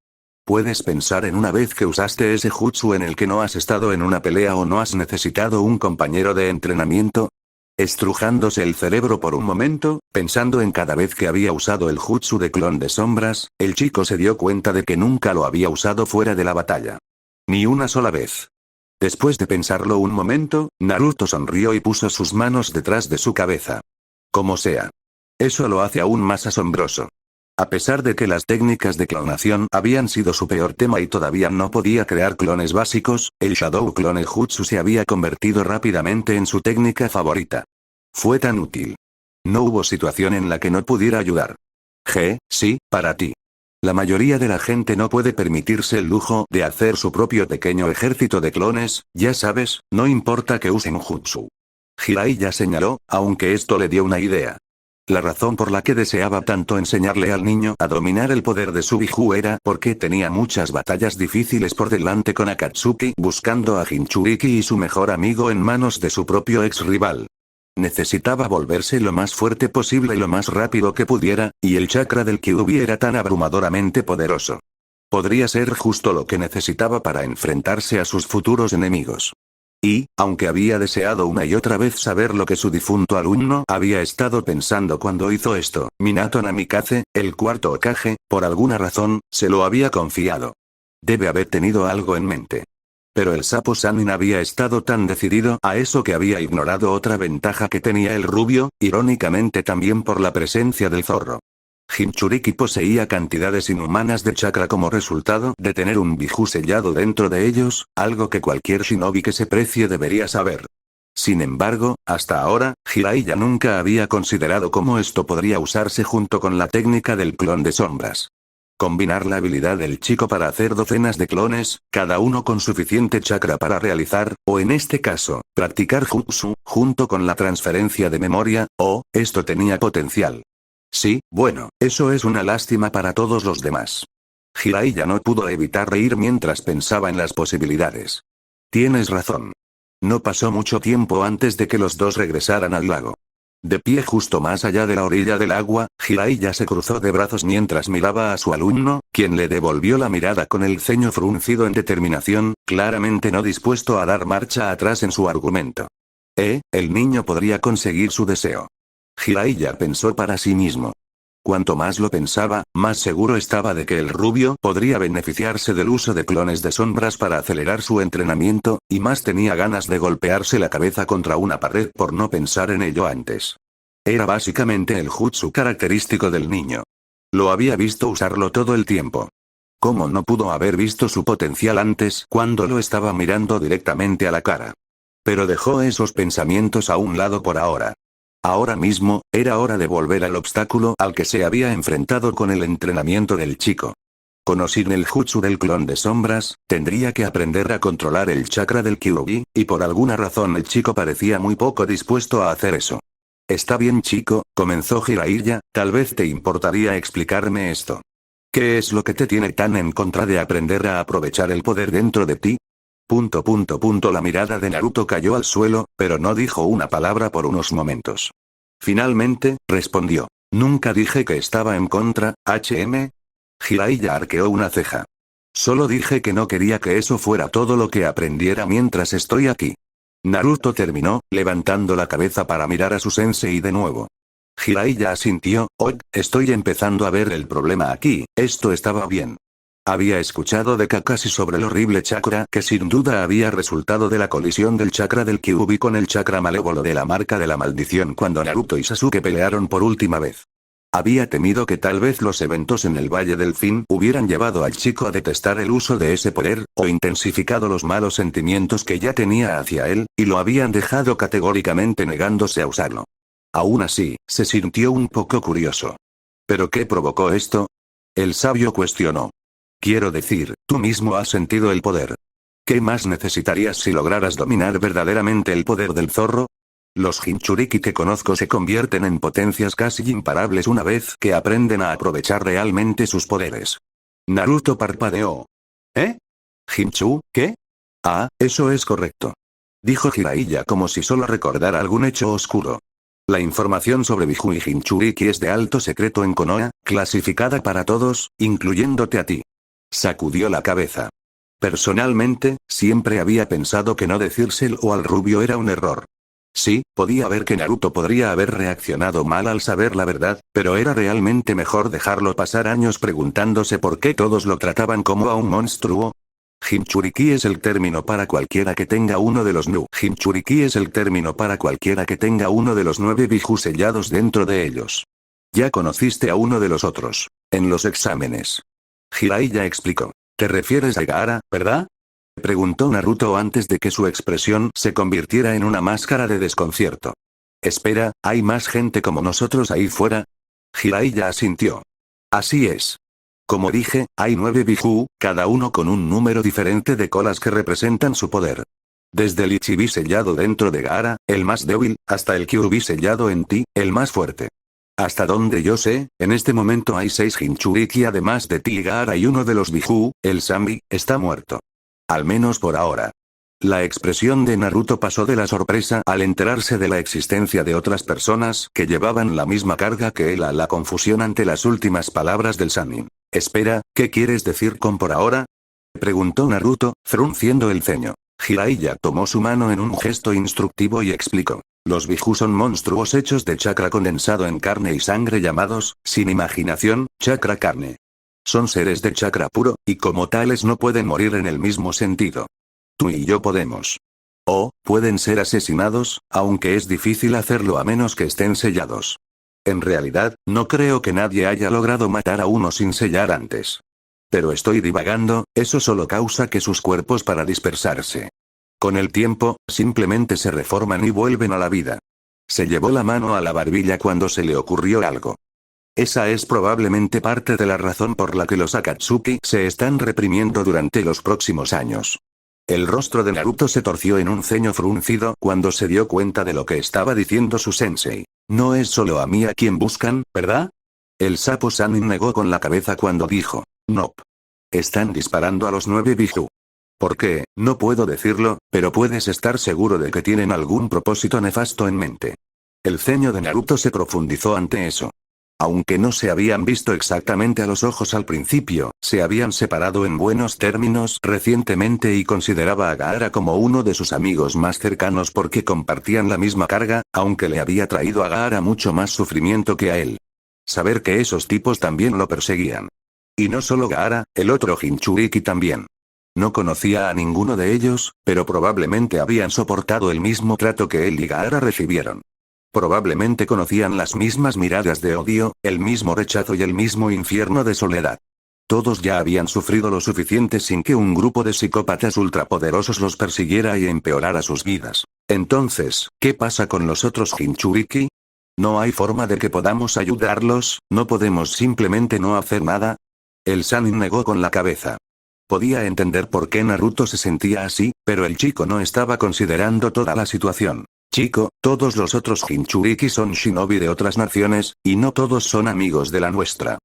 ¿Puedes pensar en una vez que usaste ese jutsu en el que no has estado en una pelea o no has necesitado un compañero de entrenamiento? Estrujándose el cerebro por un momento, pensando en cada vez que había usado el jutsu de clon de sombras, el chico se dio cuenta de que nunca lo había usado fuera de la batalla. Ni una sola vez. Después de pensarlo un momento, Naruto sonrió y puso sus manos detrás de su cabeza. Como sea. Eso lo hace aún más asombroso. A pesar de que las técnicas de clonación habían sido su peor tema y todavía no podía crear clones básicos, el Shadow Clone Jutsu se había convertido rápidamente en su técnica favorita. Fue tan útil. No hubo situación en la que no pudiera ayudar. Sí, para ti. La mayoría de la gente no puede permitirse el lujo de hacer su propio pequeño ejército de clones, ya sabes, no importa que usen jutsu. Jiraiya señaló, aunque esto le dio una idea. La razón por la que deseaba tanto enseñarle al niño a dominar el poder de su Biju era porque tenía muchas batallas difíciles por delante con Akatsuki buscando a Jinchuriki y su mejor amigo en manos de su propio ex rival. Necesitaba volverse lo más fuerte posible y lo más rápido que pudiera, y el chakra del Kyuubi era tan abrumadoramente poderoso. Podría ser justo lo que necesitaba para enfrentarse a sus futuros enemigos. Y, aunque había deseado una y otra vez saber lo que su difunto alumno había estado pensando cuando hizo esto, Minato Namikaze, el cuarto Hokage, por alguna razón, se lo había confiado. Debe haber tenido algo en mente. Pero el sapo Sannin había estado tan decidido a eso que había ignorado otra ventaja que tenía el rubio, irónicamente también por la presencia del zorro. Jinchuriki poseía cantidades inhumanas de chakra como resultado de tener un biju sellado dentro de ellos, algo que cualquier shinobi que se precie debería saber. Sin embargo, hasta ahora, Jiraiya nunca había considerado cómo esto podría usarse junto con la técnica del clon de sombras. Combinar la habilidad del chico para hacer docenas de clones, cada uno con suficiente chakra para realizar, o en este caso, practicar jutsu, junto con la transferencia de memoria, esto tenía potencial. Sí, bueno, eso es una lástima para todos los demás. Jiraiya no pudo evitar reír mientras pensaba en las posibilidades. Tienes razón. No pasó mucho tiempo antes de que los dos regresaran al lago. De pie justo más allá de la orilla del agua, Jiraiya se cruzó de brazos mientras miraba a su alumno, quien le devolvió la mirada con el ceño fruncido en determinación, claramente no dispuesto a dar marcha atrás en su argumento. El niño podría conseguir su deseo. Jiraiya pensó para sí mismo. Cuanto más lo pensaba, más seguro estaba de que el rubio podría beneficiarse del uso de clones de sombras para acelerar su entrenamiento, y más tenía ganas de golpearse la cabeza contra una pared por no pensar en ello antes. Era básicamente el jutsu característico del niño. Lo había visto usarlo todo el tiempo. ¿Cómo no pudo haber visto su potencial antes cuando lo estaba mirando directamente a la cara? Pero dejó esos pensamientos a un lado por ahora. Ahora mismo, era hora de volver al obstáculo al que se había enfrentado con el entrenamiento del chico. Conociendo el jutsu del clon de sombras, tendría que aprender a controlar el chakra del Kyuubi, y por alguna razón el chico parecía muy poco dispuesto a hacer eso. Está bien chico, comenzó Jiraiya, tal vez te importaría explicarme esto. ¿Qué es lo que te tiene tan en contra de aprender a aprovechar el poder dentro de ti? La mirada de Naruto cayó al suelo, pero no dijo una palabra por unos momentos. Finalmente, respondió. Nunca dije que estaba en contra, Jiraiya arqueó una ceja. Solo dije que no quería que eso fuera todo lo que aprendiera mientras estoy aquí. Naruto terminó, levantando la cabeza para mirar a su sensei de nuevo. Jiraiya asintió, estoy empezando a ver el problema aquí, esto estaba bien. Había escuchado de Kakashi sobre el horrible chakra que sin duda había resultado de la colisión del chakra del Kyuubi con el chakra malévolo de la marca de la maldición cuando Naruto y Sasuke pelearon por última vez. Había temido que tal vez los eventos en el Valle del Fin hubieran llevado al chico a detestar el uso de ese poder, o intensificado los malos sentimientos que ya tenía hacia él, y lo habían dejado categóricamente negándose a usarlo. Aún así, se sintió un poco curioso. ¿Pero qué provocó esto? El sabio cuestionó. Quiero decir, tú mismo has sentido el poder. ¿Qué más necesitarías si lograras dominar verdaderamente el poder del zorro? Los Jinchuriki que conozco se convierten en potencias casi imparables una vez que aprenden a aprovechar realmente sus poderes. Naruto parpadeó. ¿Eh? ¿Jinchu, qué? Ah, eso es correcto. Dijo Jiraiya como si solo recordara algún hecho oscuro. La información sobre Biju y Jinchuriki es de alto secreto en Konoha, clasificada para todos, incluyéndote a ti. Sacudió la cabeza. Personalmente, siempre había pensado que no decírselo al rubio era un error. Sí, podía ver que Naruto podría haber reaccionado mal al saber la verdad, pero era realmente mejor dejarlo pasar años preguntándose por qué todos lo trataban como a un monstruo. Jinchuriki es el término para cualquiera que tenga uno de los Jinchuriki es el término para cualquiera que tenga uno de los 9 Biju sellados dentro de ellos. Ya conociste a uno de los otros. En los exámenes. Jiraiya explicó. ¿Te refieres a Gaara, verdad? Preguntó Naruto antes de que su expresión se convirtiera en una máscara de desconcierto. Espera, ¿hay más gente como nosotros ahí fuera? Jiraiya asintió. Así es. Como dije, hay 9 Biju, cada uno con un número diferente de colas que representan su poder. Desde el Ichibi sellado dentro de Gaara, el más débil, hasta el Kyuubi sellado en ti, el más fuerte. Hasta donde yo sé, en este momento hay 6 Jinchuriki además de ti y Gaara y uno de los Biju, el Sanbi, está muerto. Al menos por ahora. La expresión de Naruto pasó de la sorpresa al enterarse de la existencia de otras personas que llevaban la misma carga que él a la confusión ante las últimas palabras del Sannin. Espera, ¿qué quieres decir con por ahora? Preguntó Naruto, frunciendo el ceño. Jiraiya tomó su mano en un gesto instructivo y explicó. Los Biju son monstruos hechos de chakra condensado en carne y sangre llamados, sin imaginación, chakra carne. Son seres de chakra puro, y como tales no pueden morir en el mismo sentido. Tú y yo podemos. O, pueden ser asesinados, aunque es difícil hacerlo a menos que estén sellados. En realidad, no creo que nadie haya logrado matar a uno sin sellar antes. Pero estoy divagando, eso solo causa que sus cuerpos para dispersarse. Con el tiempo, simplemente se reforman y vuelven a la vida. Se llevó la mano a la barbilla cuando se le ocurrió algo. Esa es probablemente parte de la razón por la que los Akatsuki se están reprimiendo durante los próximos años. El rostro de Naruto se torció en un ceño fruncido cuando se dio cuenta de lo que estaba diciendo su sensei. No es solo a mí a quien buscan, ¿verdad? El sapo Sannin negó con la cabeza cuando dijo. Nope. Están disparando a los 9 Biju. ¿Por qué? No puedo decirlo, pero puedes estar seguro de que tienen algún propósito nefasto en mente. El ceño de Naruto se profundizó ante eso. Aunque no se habían visto exactamente a los ojos al principio, se habían separado en buenos términos recientemente y consideraba a Gaara como uno de sus amigos más cercanos porque compartían la misma carga, aunque le había traído a Gaara mucho más sufrimiento que a él. Saber que esos tipos también lo perseguían. Y no solo Gaara, el otro Jinchuriki también. No conocía a ninguno de ellos, pero probablemente habían soportado el mismo trato que él y Gaara recibieron. Probablemente conocían las mismas miradas de odio, el mismo rechazo y el mismo infierno de soledad. Todos ya habían sufrido lo suficiente sin que un grupo de psicópatas ultrapoderosos los persiguiera y empeorara sus vidas. Entonces, ¿qué pasa con los otros Jinchuriki? ¿No hay forma de que podamos ayudarlos? ¿No podemos simplemente no hacer nada? El Sannin negó con la cabeza. Podía entender por qué Naruto se sentía así, pero el chico no estaba considerando toda la situación. Chico, todos los otros Jinchuriki son shinobi de otras naciones, y no todos son amigos de la nuestra.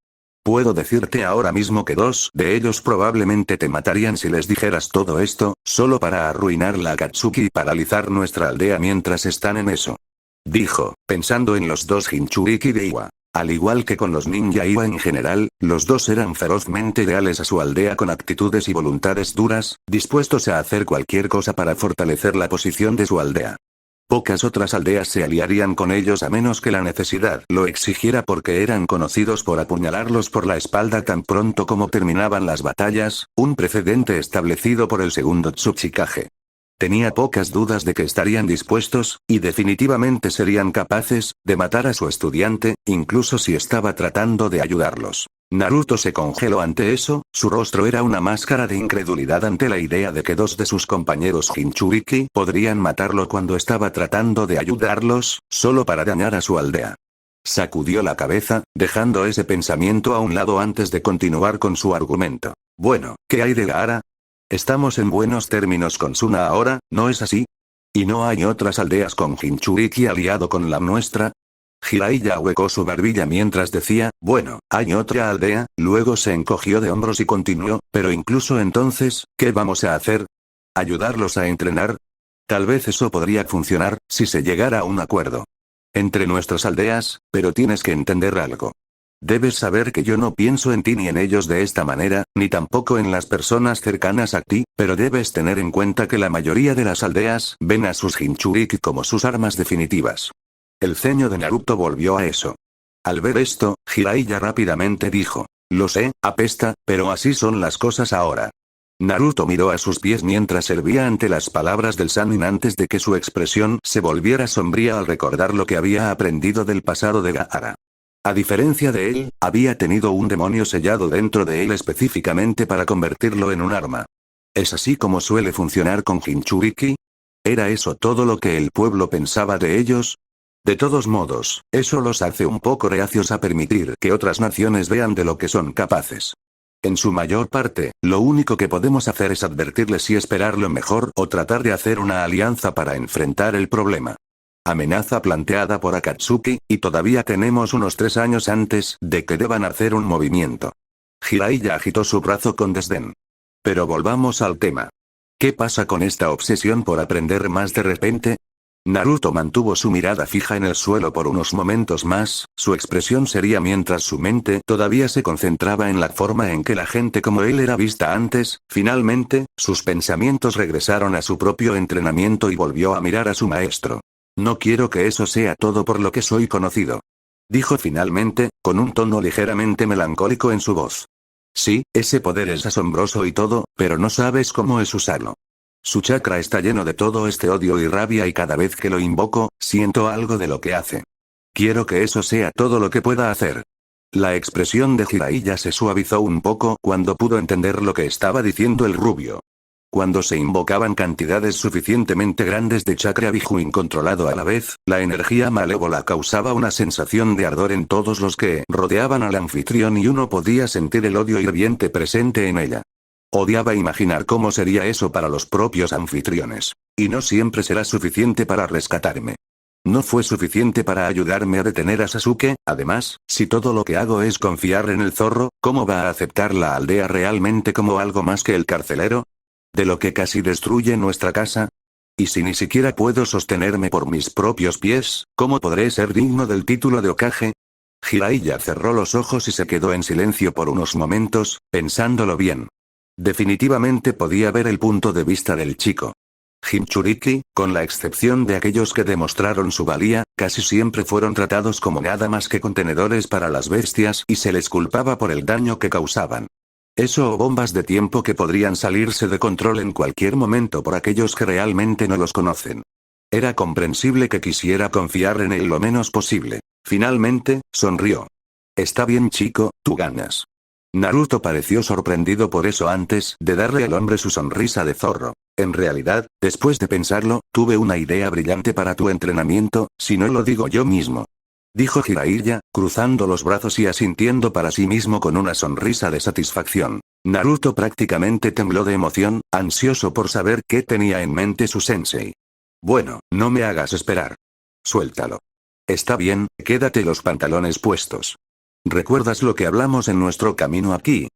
Puedo decirte ahora mismo que 2 de ellos probablemente te matarían si les dijeras todo esto, solo para arruinar la Akatsuki y paralizar nuestra aldea mientras están en eso. Dijo, pensando en los 2 Jinchuriki de Iwa. Al igual que con los ninja Iwa en general, los 2 eran ferozmente leales a su aldea con actitudes y voluntades duras, dispuestos a hacer cualquier cosa para fortalecer la posición de su aldea. Pocas otras aldeas se aliarían con ellos a menos que la necesidad lo exigiera porque eran conocidos por apuñalarlos por la espalda tan pronto como terminaban las batallas, un precedente establecido por el segundo Tsuchikage. Tenía pocas dudas de que estarían dispuestos, y definitivamente serían capaces, de matar a su estudiante, incluso si estaba tratando de ayudarlos. Naruto se congeló ante eso, su rostro era una máscara de incredulidad ante la idea de que 2 de sus compañeros Jinchuriki podrían matarlo cuando estaba tratando de ayudarlos, solo para dañar a su aldea. Sacudió la cabeza, dejando ese pensamiento a un lado antes de continuar con su argumento. Bueno, ¿qué hay de Gaara? Estamos en buenos términos con Suna ahora, ¿no es así? ¿Y no hay otras aldeas con Jinchuriki aliado con la nuestra? Jiraiya huecó su barbilla mientras decía, bueno, hay otra aldea, luego se encogió de hombros y continuó, pero incluso entonces, ¿qué vamos a hacer? ¿Ayudarlos a entrenar? Tal vez eso podría funcionar, si se llegara a un acuerdo entre nuestras aldeas, pero tienes que entender algo. Debes saber que yo no pienso en ti ni en ellos de esta manera, ni tampoco en las personas cercanas a ti, pero debes tener en cuenta que la mayoría de las aldeas ven a sus Jinchuriki como sus armas definitivas. El ceño de Naruto volvió a eso. Al ver esto, Jiraiya rápidamente dijo, lo sé, apesta, pero así son las cosas ahora. Naruto miró a sus pies mientras servía ante las palabras del Sannin antes de que su expresión se volviera sombría al recordar lo que había aprendido del pasado de Gaara. A diferencia de él, había tenido un demonio sellado dentro de él específicamente para convertirlo en un arma. ¿Es así como suele funcionar con Jinchuriki? ¿Era eso todo lo que el pueblo pensaba de ellos? De todos modos, eso los hace un poco reacios a permitir que otras naciones vean de lo que son capaces. En su mayor parte, lo único que podemos hacer es advertirles y esperar lo mejor o tratar de hacer una alianza para enfrentar el problema. Amenaza planteada por Akatsuki, y todavía tenemos unos 3 años antes de que deban hacer un movimiento. Jiraiya agitó su brazo con desdén. Pero volvamos al tema. ¿Qué pasa con esta obsesión por aprender más de repente? Naruto mantuvo su mirada fija en el suelo por unos momentos más, su expresión seria mientras su mente todavía se concentraba en la forma en que la gente como él era vista antes. Finalmente, sus pensamientos regresaron a su propio entrenamiento y volvió a mirar a su maestro. No quiero que eso sea todo por lo que soy conocido. Dijo finalmente, con un tono ligeramente melancólico en su voz. Sí, ese poder es asombroso y todo, pero no sabes cómo es usarlo. Su chakra está lleno de todo este odio y rabia y cada vez que lo invoco, siento algo de lo que hace. Quiero que eso sea todo lo que pueda hacer. La expresión de Jiraiya se suavizó un poco cuando pudo entender lo que estaba diciendo el rubio. Cuando se invocaban cantidades suficientemente grandes de chakra Biju incontrolado a la vez, la energía malévola causaba una sensación de ardor en todos los que rodeaban al anfitrión y uno podía sentir el odio hirviente presente en ella. Odiaba imaginar cómo sería eso para los propios anfitriones. Y no siempre será suficiente para rescatarme. No fue suficiente para ayudarme a detener a Sasuke. Además, si todo lo que hago es confiar en el zorro, ¿cómo va a aceptar la aldea realmente como algo más que el carcelero? ¿De lo que casi destruye nuestra casa? Y si ni siquiera puedo sostenerme por mis propios pies, ¿cómo podré ser digno del título de Hokage? Jiraiya cerró los ojos y se quedó en silencio por unos momentos, pensándolo bien. Definitivamente podía ver el punto de vista del chico. Jinchuriki, con la excepción de aquellos que demostraron su valía, casi siempre fueron tratados como nada más que contenedores para las bestias y se les culpaba por el daño que causaban. Eso o bombas de tiempo que podrían salirse de control en cualquier momento por aquellos que realmente no los conocen. Era comprensible que quisiera confiar en él lo menos posible. Finalmente, sonrió. Está bien chico, tú ganas. Naruto pareció sorprendido por eso antes de darle al hombre su sonrisa de zorro. En realidad, después de pensarlo, tuve una idea brillante para tu entrenamiento, si no lo digo yo mismo. Dijo Jiraiya, cruzando los brazos y asintiendo para sí mismo con una sonrisa de satisfacción. Naruto prácticamente tembló de emoción, ansioso por saber qué tenía en mente su sensei. Bueno, no me hagas esperar. Suéltalo. Está bien, quédate los pantalones puestos. ¿Recuerdas lo que hablamos en nuestro camino aquí?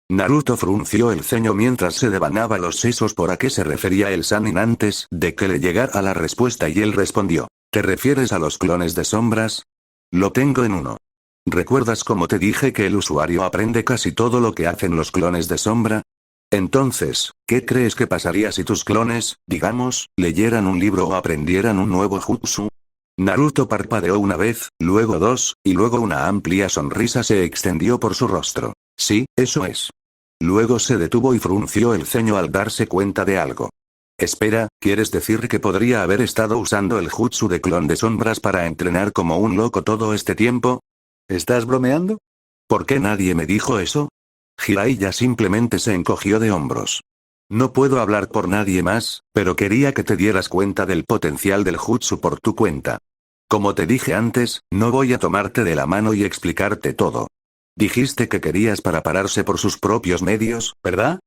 Naruto frunció el ceño mientras se devanaba los sesos por a qué se refería el Sannin antes de que le llegara la respuesta y él respondió. ¿Te refieres a los clones de sombras? Lo tengo en uno. ¿Recuerdas cómo te dije que el usuario aprende casi todo lo que hacen los clones de sombra? Entonces, ¿qué crees que pasaría si tus clones, digamos, leyeran un libro o aprendieran un nuevo jutsu? Naruto parpadeó una vez, luego dos, y luego una amplia sonrisa se extendió por su rostro. Sí, eso es. Luego se detuvo y frunció el ceño al darse cuenta de algo. Espera, ¿quieres decir que podría haber estado usando el jutsu de clon de sombras para entrenar como un loco todo este tiempo? ¿Estás bromeando? ¿Por qué nadie me dijo eso? Jiraiya simplemente se encogió de hombros. No puedo hablar por nadie más, pero quería que te dieras cuenta del potencial del jutsu por tu cuenta. Como te dije antes, no voy a tomarte de la mano y explicarte todo. Dijiste que querías para pararse por sus propios medios, ¿verdad?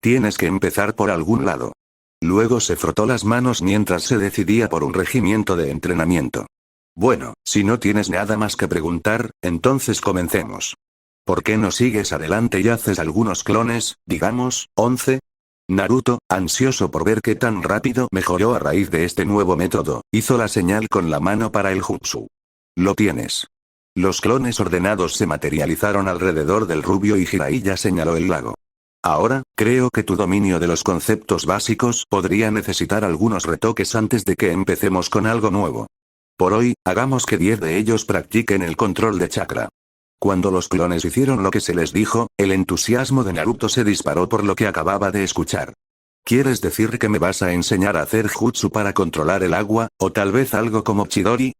Tienes que empezar por algún lado. Luego se frotó las manos mientras se decidía por un regimiento de entrenamiento. Bueno, si no tienes nada más que preguntar, entonces comencemos. ¿Por qué no sigues adelante y haces algunos clones, digamos, 11? Naruto, ansioso por ver qué tan rápido mejoró a raíz de este nuevo método, hizo la señal con la mano para el jutsu. Lo tienes. Los clones ordenados se materializaron alrededor del rubio y Jiraiya señaló el lago. Ahora, creo que tu dominio de los conceptos básicos podría necesitar algunos retoques antes de que empecemos con algo nuevo. Por hoy, hagamos que 10 de ellos practiquen el control de chakra. Cuando los clones hicieron lo que se les dijo, el entusiasmo de Naruto se disparó por lo que acababa de escuchar. ¿Quieres decir que me vas a enseñar a hacer jutsu para controlar el agua, o tal vez algo como Chidori?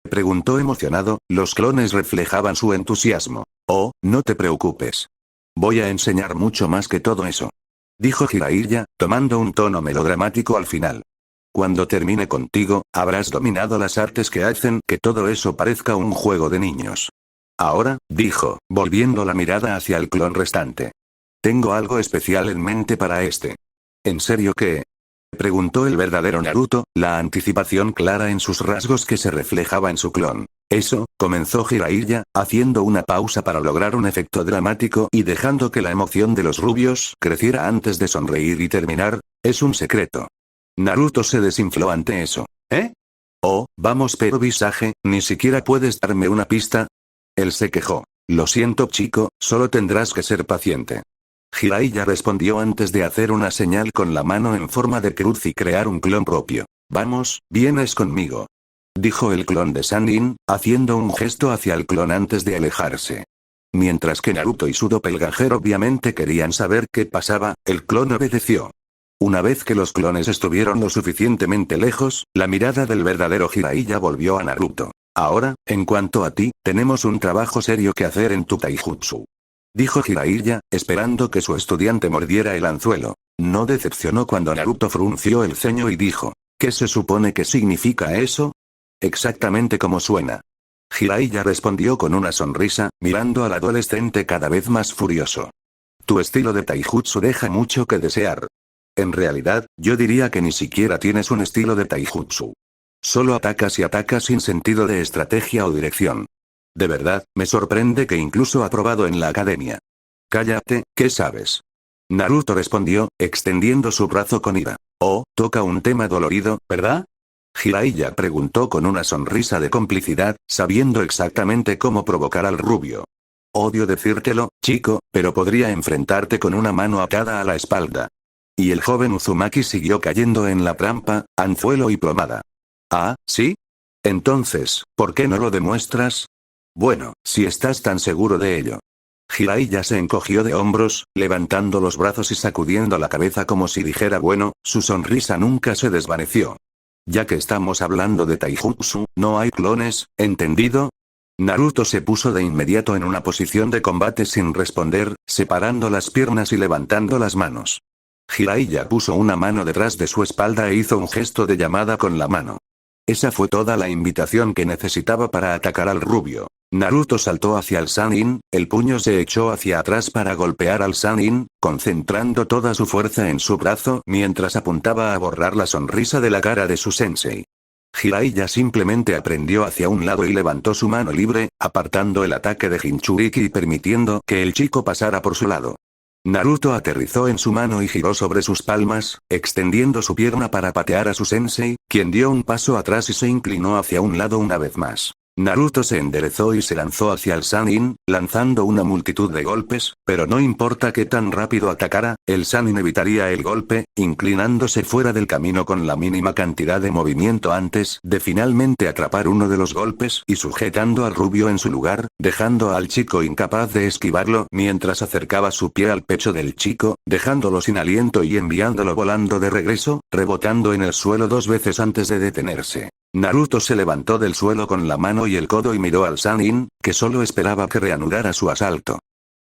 Preguntó emocionado, los clones reflejaban su entusiasmo. Oh, no te preocupes. Voy a enseñar mucho más que todo eso. Dijo Jiraiya, tomando un tono melodramático al final. Cuando termine contigo, habrás dominado las artes que hacen que todo eso parezca un juego de niños. Ahora, dijo, volviendo la mirada hacia el clon restante. Tengo algo especial en mente para este. ¿En serio qué? Preguntó el verdadero Naruto, la anticipación clara en sus rasgos que se reflejaba en su clon. Eso, comenzó Jiraiya, haciendo una pausa para lograr un efecto dramático y dejando que la emoción de los rubios creciera antes de sonreír y terminar, es un secreto. Naruto se desinfló ante eso. ¿Eh? Oh, vamos pero Visage, ¿ni siquiera puedes darme una pista? Él se quejó. Lo siento chico, solo tendrás que ser paciente. Jiraiya respondió antes de hacer una señal con la mano en forma de cruz y crear un clon propio. Vamos, vienes conmigo. Dijo el clon de Sannin, haciendo un gesto hacia el clon antes de alejarse. Mientras que Naruto y su doppelganger obviamente querían saber qué pasaba, el clon obedeció. Una vez que los clones estuvieron lo suficientemente lejos, la mirada del verdadero Jiraiya volvió a Naruto. Ahora, en cuanto a ti, tenemos un trabajo serio que hacer en tu taijutsu. Dijo Jiraiya, esperando que su estudiante mordiera el anzuelo. No decepcionó cuando Naruto frunció el ceño y dijo, ¿qué se supone que significa eso? Exactamente como suena. Jiraiya respondió con una sonrisa, mirando al adolescente cada vez más furioso. Tu estilo de taijutsu deja mucho que desear. En realidad, yo diría que ni siquiera tienes un estilo de taijutsu. Solo atacas y atacas sin sentido de estrategia o dirección. De verdad, me sorprende que incluso aprobado en la academia. Cállate, ¿qué sabes? Naruto respondió, extendiendo su brazo con ira. Oh, toca un tema dolorido, ¿verdad? Jiraiya preguntó con una sonrisa de complicidad, sabiendo exactamente cómo provocar al rubio. Odio decírtelo, chico, pero podría enfrentarte con una mano atada a la espalda. Y el joven Uzumaki siguió cayendo en la trampa, anzuelo y plomada. Ah, ¿sí? Entonces, ¿por qué no lo demuestras? Bueno, si estás tan seguro de ello. Jiraiya se encogió de hombros, levantando los brazos y sacudiendo la cabeza como si dijera bueno, su sonrisa nunca se desvaneció. Ya que estamos hablando de taijutsu, no hay clones, ¿entendido? Naruto se puso de inmediato en una posición de combate sin responder, separando las piernas y levantando las manos. Jiraiya puso una mano detrás de su espalda e hizo un gesto de llamada con la mano. Esa fue toda la invitación que necesitaba para atacar al rubio. Naruto saltó hacia el Sannin, el puño se echó hacia atrás para golpear al Sannin, concentrando toda su fuerza en su brazo mientras apuntaba a borrar la sonrisa de la cara de su sensei. Jiraiya simplemente aprendió hacia un lado y levantó su mano libre, apartando el ataque de Jinchuriki y permitiendo que el chico pasara por su lado. Naruto aterrizó en su mano y giró sobre sus palmas, extendiendo su pierna para patear a su sensei, quien dio un paso atrás y se inclinó hacia un lado una vez más. Naruto se enderezó y se lanzó hacia el Sannin, lanzando una multitud de golpes, pero no importa qué tan rápido atacara, el Sannin evitaría el golpe, inclinándose fuera del camino con la mínima cantidad de movimiento antes de finalmente atrapar uno de los golpes y sujetando al rubio en su lugar, dejando al chico incapaz de esquivarlo mientras acercaba su pie al pecho del chico, dejándolo sin aliento y enviándolo volando de regreso, rebotando en el suelo 2 veces antes de detenerse. Naruto se levantó del suelo con la mano y el codo y miró al Sannin, que solo esperaba que reanudara su asalto.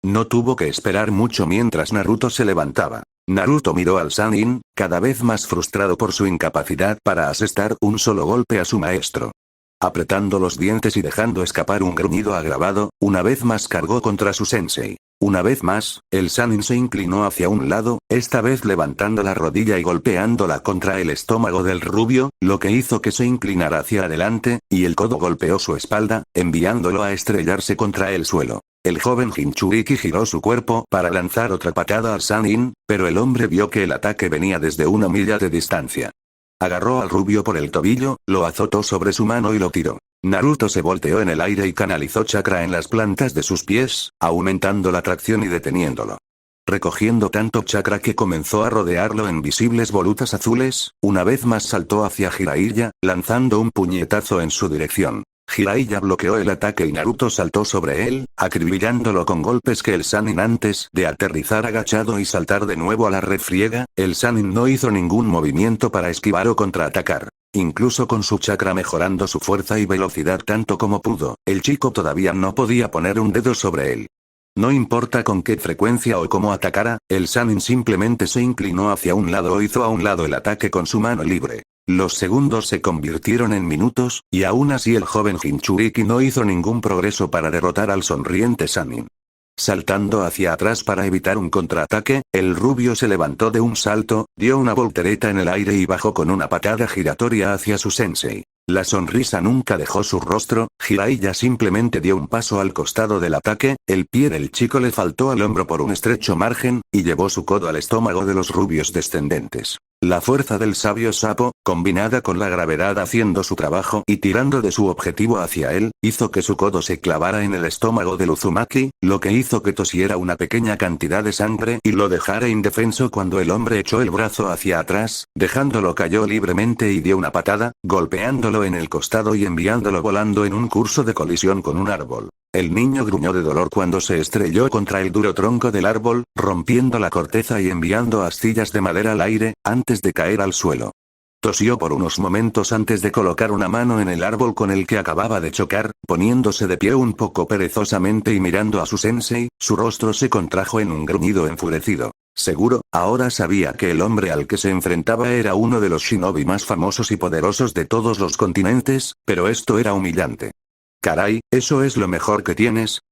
No tuvo que esperar mucho mientras Naruto se levantaba. Naruto miró al Sannin, cada vez más frustrado por su incapacidad para asestar un solo golpe a su maestro. Apretando los dientes y dejando escapar un gruñido agravado, una vez más cargó contra su sensei. Una vez más, el Sannin se inclinó hacia un lado, esta vez levantando la rodilla y golpeándola contra el estómago del rubio, lo que hizo que se inclinara hacia adelante, y el codo golpeó su espalda, enviándolo a estrellarse contra el suelo. El joven Jinchuriki giró su cuerpo para lanzar otra patada al Sannin, pero el hombre vio que el ataque venía desde una milla de distancia. Agarró al rubio por el tobillo, lo azotó sobre su mano y lo tiró. Naruto se volteó en el aire y canalizó chakra en las plantas de sus pies, aumentando la tracción y deteniéndolo. Recogiendo tanto chakra que comenzó a rodearlo en visibles volutas azules, una vez más saltó hacia Jiraiya, lanzando un puñetazo en su dirección. Jiraiya bloqueó el ataque y Naruto saltó sobre él, acribillándolo con golpes que el Sannin antes de aterrizar agachado y saltar de nuevo a la refriega, el Sannin no hizo ningún movimiento para esquivar o contraatacar. Incluso con su chakra mejorando su fuerza y velocidad tanto como pudo, el chico todavía no podía poner un dedo sobre él. No importa con qué frecuencia o cómo atacara, el Sannin simplemente se inclinó hacia un lado o hizo a un lado el ataque con su mano libre. Los segundos se convirtieron en minutos, y aún así el joven Jinchuriki no hizo ningún progreso para derrotar al sonriente Sannin. Saltando hacia atrás para evitar un contraataque, el rubio se levantó de un salto, dio una voltereta en el aire y bajó con una patada giratoria hacia su sensei. La sonrisa nunca dejó su rostro, Jiraiya simplemente dio un paso al costado del ataque, el pie del chico le faltó al hombro por un estrecho margen, y llevó su codo al estómago de los rubios descendentes. La fuerza del sabio sapo, combinada con la gravedad haciendo su trabajo y tirando de su objetivo hacia él, hizo que su codo se clavara en el estómago del Uzumaki, lo que hizo que tosiera una pequeña cantidad de sangre y lo dejara indefenso cuando el hombre echó el brazo hacia atrás, dejándolo cayó libremente y dio una patada, golpeándolo en el costado y enviándolo volando en un curso de colisión con un árbol. El niño gruñó de dolor cuando se estrelló contra el duro tronco del árbol, rompiendo la corteza y enviando astillas de madera al aire, antes de caer al suelo. Tosió por unos momentos antes de colocar una mano en el árbol con el que acababa de chocar, poniéndose de pie un poco perezosamente y mirando a su sensei, su rostro se contrajo en un gruñido enfurecido. Seguro, ahora sabía que el hombre al que se enfrentaba era uno de los shinobi más famosos y poderosos de todos los continentes, pero esto era humillante. Caray, ¿eso es lo mejor que tienes?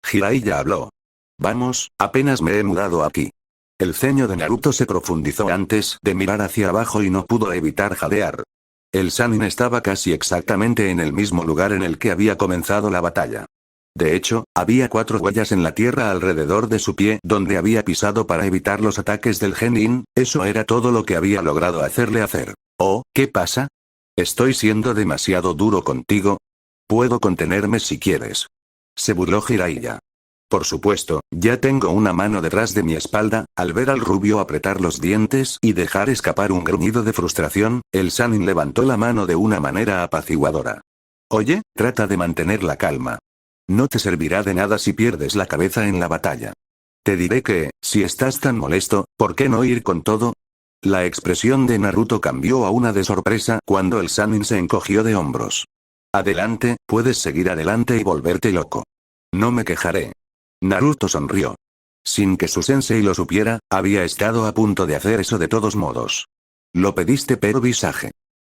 Jiraiya habló. Vamos, apenas me he mudado aquí. El ceño de Naruto se profundizó antes de mirar hacia abajo y no pudo evitar jadear. El Sannin estaba casi exactamente en el mismo lugar en el que había comenzado la batalla. De hecho, había 4 huellas en la tierra alrededor de su pie donde había pisado para evitar los ataques del Genin, eso era todo lo que había logrado hacerle hacer. Oh, ¿qué pasa? ¿Estoy siendo demasiado duro contigo? Puedo contenerme si quieres. Se burló Jiraiya. Por supuesto, ya tengo una mano detrás de mi espalda. Al ver al rubio apretar los dientes y dejar escapar un gruñido de frustración, el Sannin levantó la mano de una manera apaciguadora. Oye, trata de mantener la calma. No te servirá de nada si pierdes la cabeza en la batalla. Te diré que, si estás tan molesto, ¿por qué no ir con todo? La expresión de Naruto cambió a una de sorpresa cuando el Sannin se encogió de hombros. Adelante, puedes seguir adelante y volverte loco. No me quejaré. Naruto sonrió. Sin que su sensei lo supiera, había estado a punto de hacer eso de todos modos. Lo pediste pero Visage.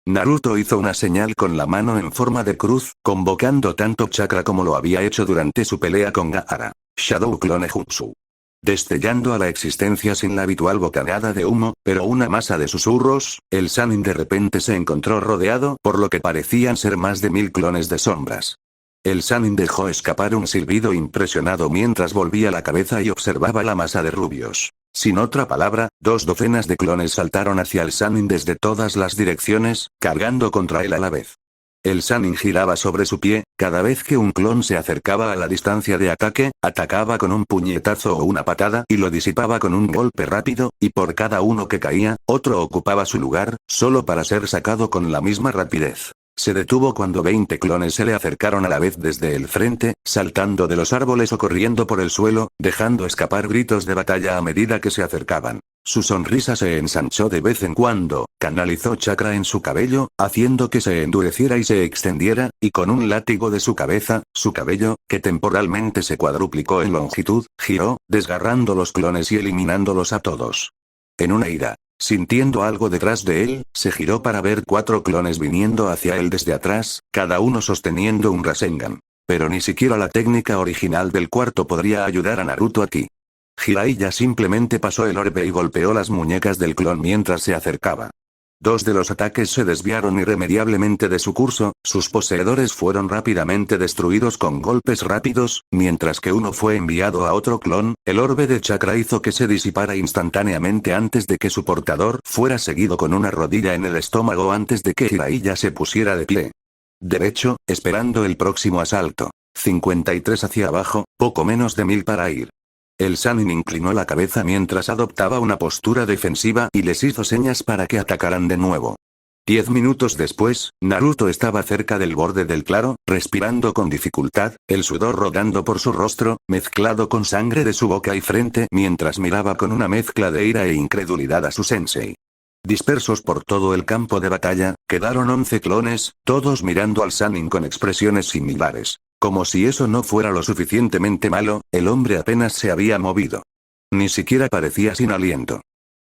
Naruto hizo una señal con la mano en forma de cruz, convocando tanto chakra como lo había hecho durante su pelea con Gaara. Shadow Clone Jutsu. Destellando a la existencia sin la habitual bocanada de humo, pero una masa de susurros, el Sannin de repente se encontró rodeado por lo que parecían ser más de 1000 clones de sombras. El Sannin dejó escapar un silbido impresionado mientras volvía la cabeza y observaba la masa de rubios. Sin otra palabra, 2 docenas de clones saltaron hacia el Sannin desde todas las direcciones, cargando contra él a la vez. El Sannin giraba sobre su pie, cada vez que un clon se acercaba a la distancia de ataque, atacaba con un puñetazo o una patada y lo disipaba con un golpe rápido, y por cada uno que caía, otro ocupaba su lugar, solo para ser sacado con la misma rapidez. Se detuvo cuando 20 clones se le acercaron a la vez desde el frente, saltando de los árboles o corriendo por el suelo, dejando escapar gritos de batalla a medida que se acercaban. Su sonrisa se ensanchó de vez en cuando, canalizó chakra en su cabello, haciendo que se endureciera y se extendiera, y con un látigo de su cabeza, su cabello, que temporalmente se cuadruplicó en longitud, giró, desgarrando los clones y eliminándolos a todos. En una ira, sintiendo algo detrás de él, se giró para ver 4 clones viniendo hacia él desde atrás, cada uno sosteniendo un Rasengan. Pero ni siquiera la técnica original del cuarto podría ayudar a Naruto aquí. Jiraiya simplemente pasó el orbe y golpeó las muñecas del clon mientras se acercaba. Dos de los ataques se desviaron irremediablemente de su curso, sus poseedores fueron rápidamente destruidos con golpes rápidos, mientras que uno fue enviado a otro clon, el orbe de chakra hizo que se disipara instantáneamente antes de que su portador fuera seguido con una rodilla en el estómago antes de que Jiraiya se pusiera de pie. Derecho, esperando el próximo asalto. 53 hacia abajo, poco menos de 1000 para ir. El Sannin inclinó la cabeza mientras adoptaba una postura defensiva y les hizo señas para que atacaran de nuevo. 10 minutos después, Naruto estaba cerca del borde del claro, respirando con dificultad, el sudor rodando por su rostro, mezclado con sangre de su boca y frente mientras miraba con una mezcla de ira e incredulidad a su sensei. Dispersos por todo el campo de batalla, quedaron 11 clones, todos mirando al Sannin con expresiones similares. Como si eso no fuera lo suficientemente malo, el hombre apenas se había movido. Ni siquiera parecía sin aliento.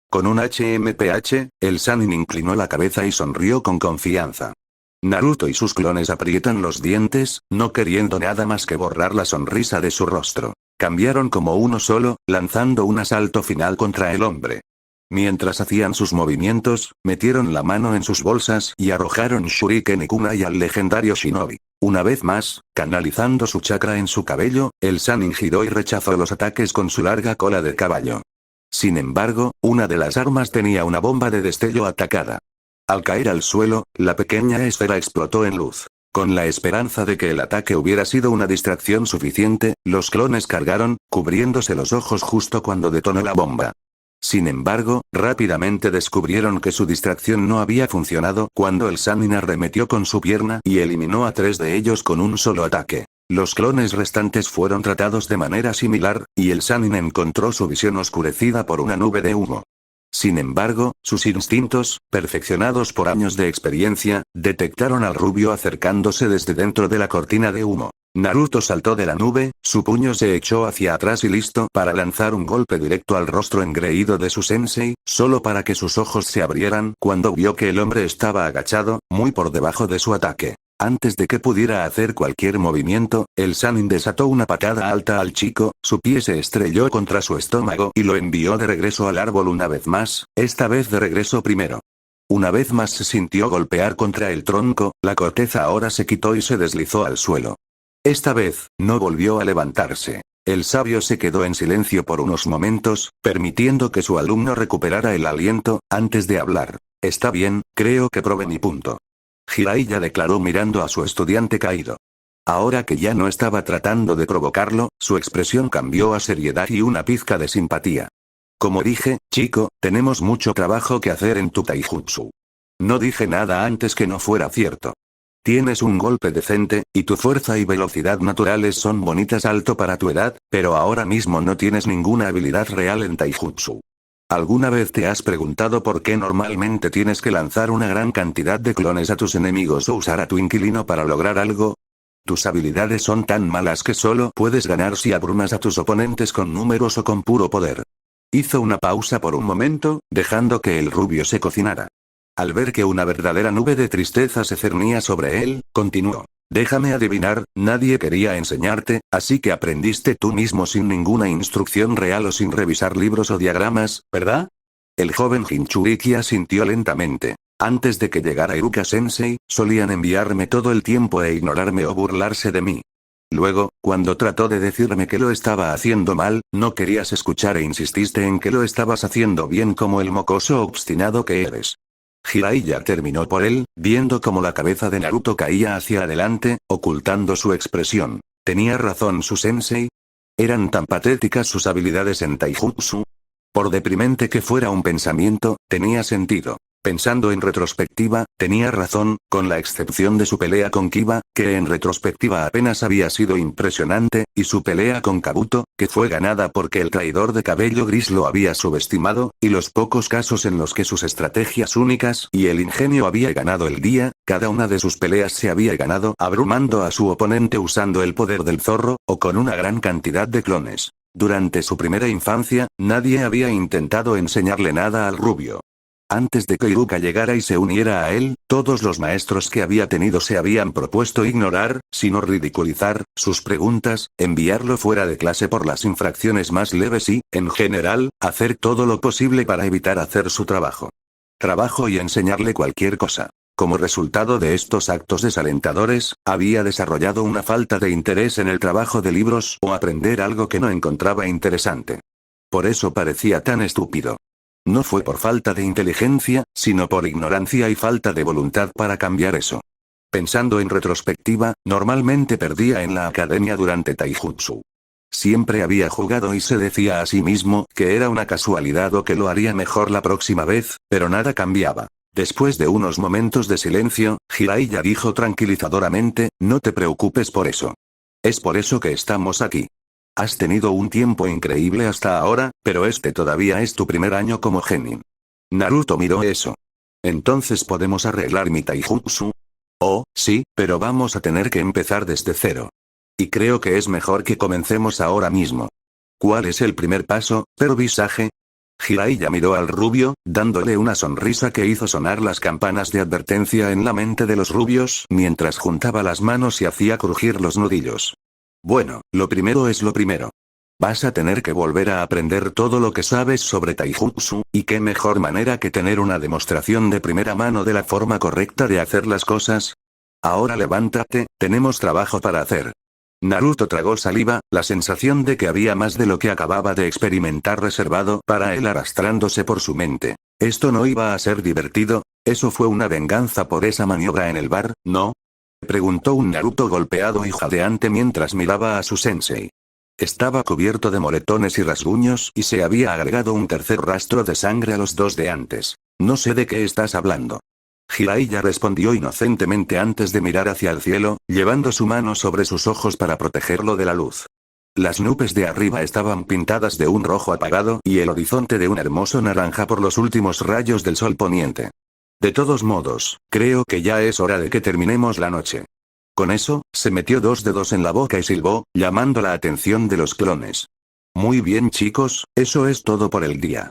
Con un HMPH, el Sannin inclinó la cabeza y sonrió con confianza. Naruto y sus clones aprietan los dientes, no queriendo nada más que borrar la sonrisa de su rostro. Cambiaron como uno solo, lanzando un asalto final contra el hombre. Mientras hacían sus movimientos, metieron la mano en sus bolsas y arrojaron Shuriken y Kunai al legendario Shinobi. Una vez más, canalizando su chakra en su cabello, el Sannin giró y rechazó los ataques con su larga cola de caballo. Sin embargo, una de las armas tenía una bomba de destello atacada. Al caer al suelo, la pequeña esfera explotó en luz. Con la esperanza de que el ataque hubiera sido una distracción suficiente, los clones cargaron, cubriéndose los ojos justo cuando detonó la bomba. Sin embargo, rápidamente descubrieron que su distracción no había funcionado cuando el Sannin arremetió con su pierna y eliminó a 3 de ellos con un solo ataque. Los clones restantes fueron tratados de manera similar, y el Sannin encontró su visión oscurecida por una nube de humo. Sin embargo, sus instintos, perfeccionados por años de experiencia, detectaron al rubio acercándose desde dentro de la cortina de humo. Naruto saltó de la nube, su puño se echó hacia atrás y listo para lanzar un golpe directo al rostro engreído de su sensei, solo para que sus ojos se abrieran cuando vio que el hombre estaba agachado, muy por debajo de su ataque. Antes de que pudiera hacer cualquier movimiento, el Sannin desató una patada alta al chico, su pie se estrelló contra su estómago y lo envió de regreso al árbol una vez más, esta vez de regreso primero. Una vez más se sintió golpear contra el tronco, la corteza ahora se quitó y se deslizó al suelo. Esta vez, no volvió a levantarse. El sabio se quedó en silencio por unos momentos, permitiendo que su alumno recuperara el aliento, antes de hablar. Está bien, creo que probé mi punto. Jiraiya declaró mirando a su estudiante caído. Ahora que ya no estaba tratando de provocarlo, su expresión cambió a seriedad y una pizca de simpatía. Como dije, chico, tenemos mucho trabajo que hacer en tu taijutsu. No dije nada antes que no fuera cierto. Tienes un golpe decente, y tu fuerza y velocidad naturales son bonitas alto para tu edad, pero ahora mismo no tienes ninguna habilidad real en taijutsu. ¿Alguna vez te has preguntado por qué normalmente tienes que lanzar una gran cantidad de clones a tus enemigos o usar a tu inquilino para lograr algo? Tus habilidades son tan malas que solo puedes ganar si abrumas a tus oponentes con números o con puro poder. Hizo una pausa por un momento, dejando que el rubio se cocinara. Al ver que una verdadera nube de tristeza se cernía sobre él, continuó. Déjame adivinar, nadie quería enseñarte, así que aprendiste tú mismo sin ninguna instrucción real o sin revisar libros o diagramas, ¿verdad? El joven Jinchuriki asintió lentamente. Antes de que llegara Iruka-sensei, solían enviarme todo el tiempo e ignorarme o burlarse de mí. Luego, cuando trató de decirme que lo estaba haciendo mal, no querías escuchar e insististe en que lo estabas haciendo bien como el mocoso obstinado que eres. Jiraiya terminó por él, viendo cómo la cabeza de Naruto caía hacia adelante, ocultando su expresión. ¿Tenía razón su sensei? ¿Eran tan patéticas sus habilidades en taijutsu? Por deprimente que fuera un pensamiento, tenía sentido. Pensando en retrospectiva, tenía razón, con la excepción de su pelea con Kiba, que en retrospectiva apenas había sido impresionante, y su pelea con Kabuto, que fue ganada porque el traidor de cabello gris lo había subestimado, y los pocos casos en los que sus estrategias únicas y el ingenio había ganado el día, cada una de sus peleas se había ganado abrumando a su oponente usando el poder del zorro, o con una gran cantidad de clones. Durante su primera infancia, nadie había intentado enseñarle nada al rubio. Antes de que Iruka llegara y se uniera a él, todos los maestros que había tenido se habían propuesto ignorar, sino ridiculizar, sus preguntas, enviarlo fuera de clase por las infracciones más leves y, en general, hacer todo lo posible para evitar hacer su trabajo. Y enseñarle cualquier cosa. Como resultado de estos actos desalentadores, había desarrollado una falta de interés en el trabajo de libros o aprender algo que no encontraba interesante. Por eso parecía tan estúpido. No fue por falta de inteligencia, sino por ignorancia y falta de voluntad para cambiar eso. Pensando en retrospectiva, normalmente perdía en la academia durante Taijutsu. Siempre había jugado y se decía a sí mismo que era una casualidad o que lo haría mejor la próxima vez, pero nada cambiaba. Después de unos momentos de silencio, Jiraiya dijo tranquilizadoramente, no te preocupes por eso. Es por eso que estamos aquí. Has tenido un tiempo increíble hasta ahora, pero este todavía es tu primer año como genin. Naruto miró eso. ¿Entonces podemos arreglar mi taijutsu? Oh, sí, pero vamos a tener que empezar desde cero. Y creo que es mejor que comencemos ahora mismo. ¿Cuál es el primer paso, Visage? Jiraiya miró al rubio, dándole una sonrisa que hizo sonar las campanas de advertencia en la mente de los rubios, mientras juntaba las manos y hacía crujir los nudillos. Bueno, lo primero es lo primero. Vas a tener que volver a aprender todo lo que sabes sobre taijutsu, y qué mejor manera que tener una demostración de primera mano de la forma correcta de hacer las cosas. Ahora levántate, tenemos trabajo para hacer. Naruto tragó saliva, la sensación de que había más de lo que acababa de experimentar reservado para él arrastrándose por su mente. Esto no iba a ser divertido, eso fue una venganza por esa maniobra en el bar, ¿no? Preguntó un Naruto golpeado y jadeante mientras miraba a su sensei. Estaba cubierto de moretones y rasguños y se había agregado un tercer rastro de sangre a los dos de antes. No sé de qué estás hablando. Jiraiya respondió inocentemente antes de mirar hacia el cielo, llevando su mano sobre sus ojos para protegerlo de la luz. Las nubes de arriba estaban pintadas de un rojo apagado y el horizonte de un hermoso naranja por los últimos rayos del sol poniente. De todos modos, creo que ya es hora de que terminemos la noche. Con eso, se metió dos dedos en la boca y silbó, llamando la atención de los clones. Muy bien chicos, eso es todo por el día.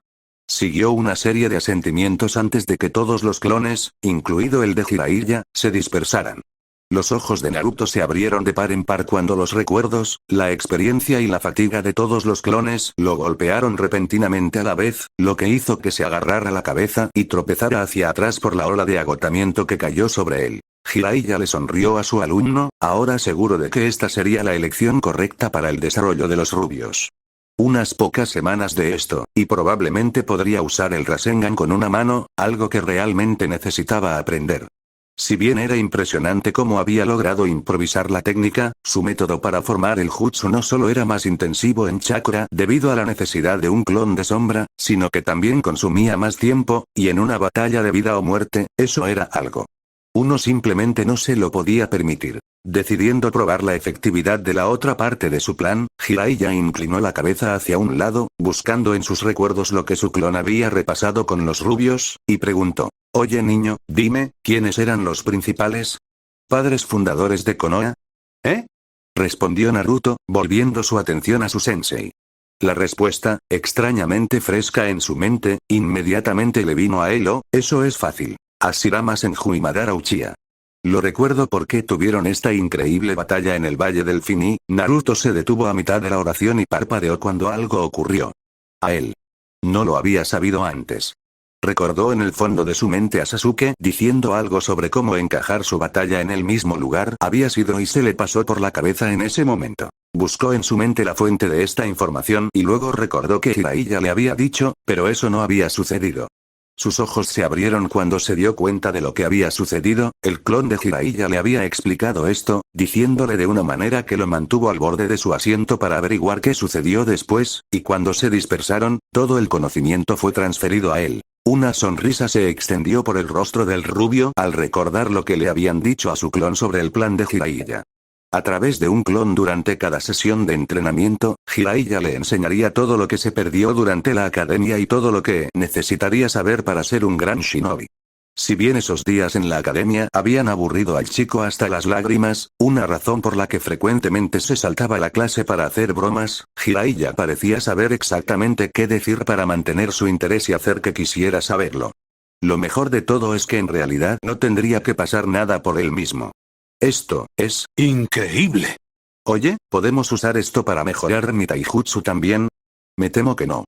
Siguió una serie de asentimientos antes de que todos los clones, incluido el de Jiraiya, se dispersaran. Los ojos de Naruto se abrieron de par en par cuando los recuerdos, la experiencia y la fatiga de todos los clones lo golpearon repentinamente a la vez, lo que hizo que se agarrara la cabeza y tropezara hacia atrás por la ola de agotamiento que cayó sobre él. Jiraiya le sonrió a su alumno, ahora seguro de que esta sería la elección correcta para el desarrollo de los rubios. Unas pocas semanas de esto, y probablemente podría usar el Rasengan con una mano, algo que realmente necesitaba aprender. Si bien era impresionante cómo había logrado improvisar la técnica, su método para formar el jutsu no solo era más intensivo en chakra debido a la necesidad de un clon de sombra, sino que también consumía más tiempo, y en una batalla de vida o muerte, eso era algo. Uno simplemente no se lo podía permitir. Decidiendo probar la efectividad de la otra parte de su plan, Jiraiya inclinó la cabeza hacia un lado, buscando en sus recuerdos lo que su clon había repasado con los rubios, y preguntó. Oye niño, dime, ¿quiénes eran los principales padres fundadores de Konoha? ¿Eh? Respondió Naruto, volviendo su atención a su sensei. La respuesta, extrañamente fresca en su mente, inmediatamente le vino a él. Eso es fácil. Hashirama Senju y Madara Uchiha. Lo recuerdo porque tuvieron esta increíble batalla en el Valle del Fin. Naruto se detuvo a mitad de la oración y parpadeó cuando algo ocurrió. A él. No lo había sabido antes. Recordó en el fondo de su mente a Sasuke diciendo algo sobre cómo encajar su batalla en el mismo lugar había sido y se le pasó por la cabeza en ese momento. Buscó en su mente la fuente de esta información y luego recordó que Jiraiya le había dicho, pero eso no había sucedido. Sus ojos se abrieron cuando se dio cuenta de lo que había sucedido, el clon de Jiraiya le había explicado esto, diciéndole de una manera que lo mantuvo al borde de su asiento para averiguar qué sucedió después, y cuando se dispersaron, todo el conocimiento fue transferido a él. Una sonrisa se extendió por el rostro del rubio al recordar lo que le habían dicho a su clon sobre el plan de Jiraiya. A través de un clon durante cada sesión de entrenamiento, Jiraiya le enseñaría todo lo que se perdió durante la academia y todo lo que necesitaría saber para ser un gran shinobi. Si bien esos días en la academia habían aburrido al chico hasta las lágrimas, una razón por la que frecuentemente se saltaba la clase para hacer bromas, Jiraiya parecía saber exactamente qué decir para mantener su interés y hacer que quisiera saberlo. Lo mejor de todo es que en realidad no tendría que pasar nada por él mismo. Esto es increíble. Oye, ¿podemos usar esto para mejorar mi taijutsu también? Me temo que no.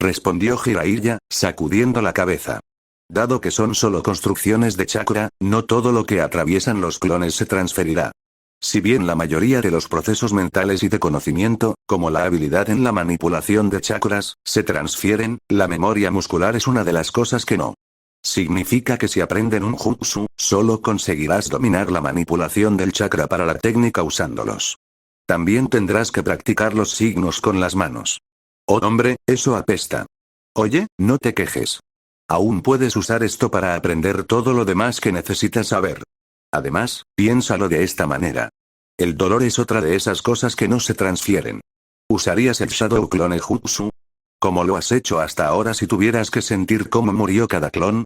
Respondió Jiraiya, sacudiendo la cabeza. Dado que son solo construcciones de chakra, no todo lo que atraviesan los clones se transferirá. Si bien la mayoría de los procesos mentales y de conocimiento, como la habilidad en la manipulación de chakras, se transfieren, la memoria muscular es una de las cosas que no. Significa que si aprenden un jutsu, solo conseguirás dominar la manipulación del chakra para la técnica usándolos. También tendrás que practicar los signos con las manos. Oh hombre, eso apesta. Oye, no te quejes. Aún puedes usar esto para aprender todo lo demás que necesitas saber. Además, piénsalo de esta manera. El dolor es otra de esas cosas que no se transfieren. ¿Usarías el Shadow Clone Jutsu? ¿Cómo lo has hecho hasta ahora si tuvieras que sentir cómo murió cada clon?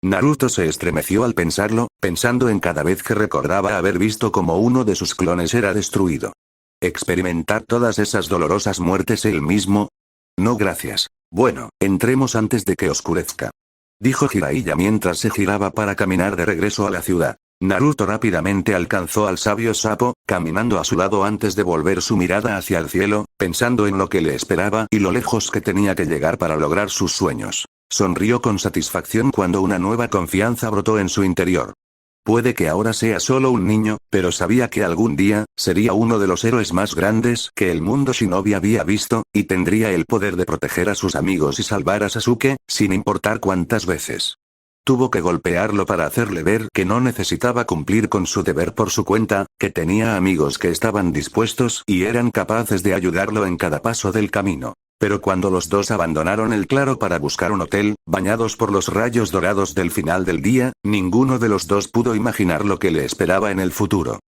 Naruto se estremeció al pensarlo, pensando en cada vez que recordaba haber visto cómo uno de sus clones era destruido. ¿Experimentar todas esas dolorosas muertes él mismo? No gracias. Bueno, entremos antes de que oscurezca. Dijo Jiraiya mientras se giraba para caminar de regreso a la ciudad. Naruto rápidamente alcanzó al sabio sapo, caminando a su lado antes de volver su mirada hacia el cielo, pensando en lo que le esperaba y lo lejos que tenía que llegar para lograr sus sueños. Sonrió con satisfacción cuando una nueva confianza brotó en su interior. Puede que ahora sea solo un niño, pero sabía que algún día, sería uno de los héroes más grandes que el mundo Shinobi había visto, y tendría el poder de proteger a sus amigos y salvar a Sasuke, sin importar cuántas veces. Tuvo que golpearlo para hacerle ver que no necesitaba cumplir con su deber por su cuenta, que tenía amigos que estaban dispuestos y eran capaces de ayudarlo en cada paso del camino. Pero cuando los dos abandonaron el claro para buscar un hotel, bañados por los rayos dorados del final del día, ninguno de los dos pudo imaginar lo que le esperaba en el futuro.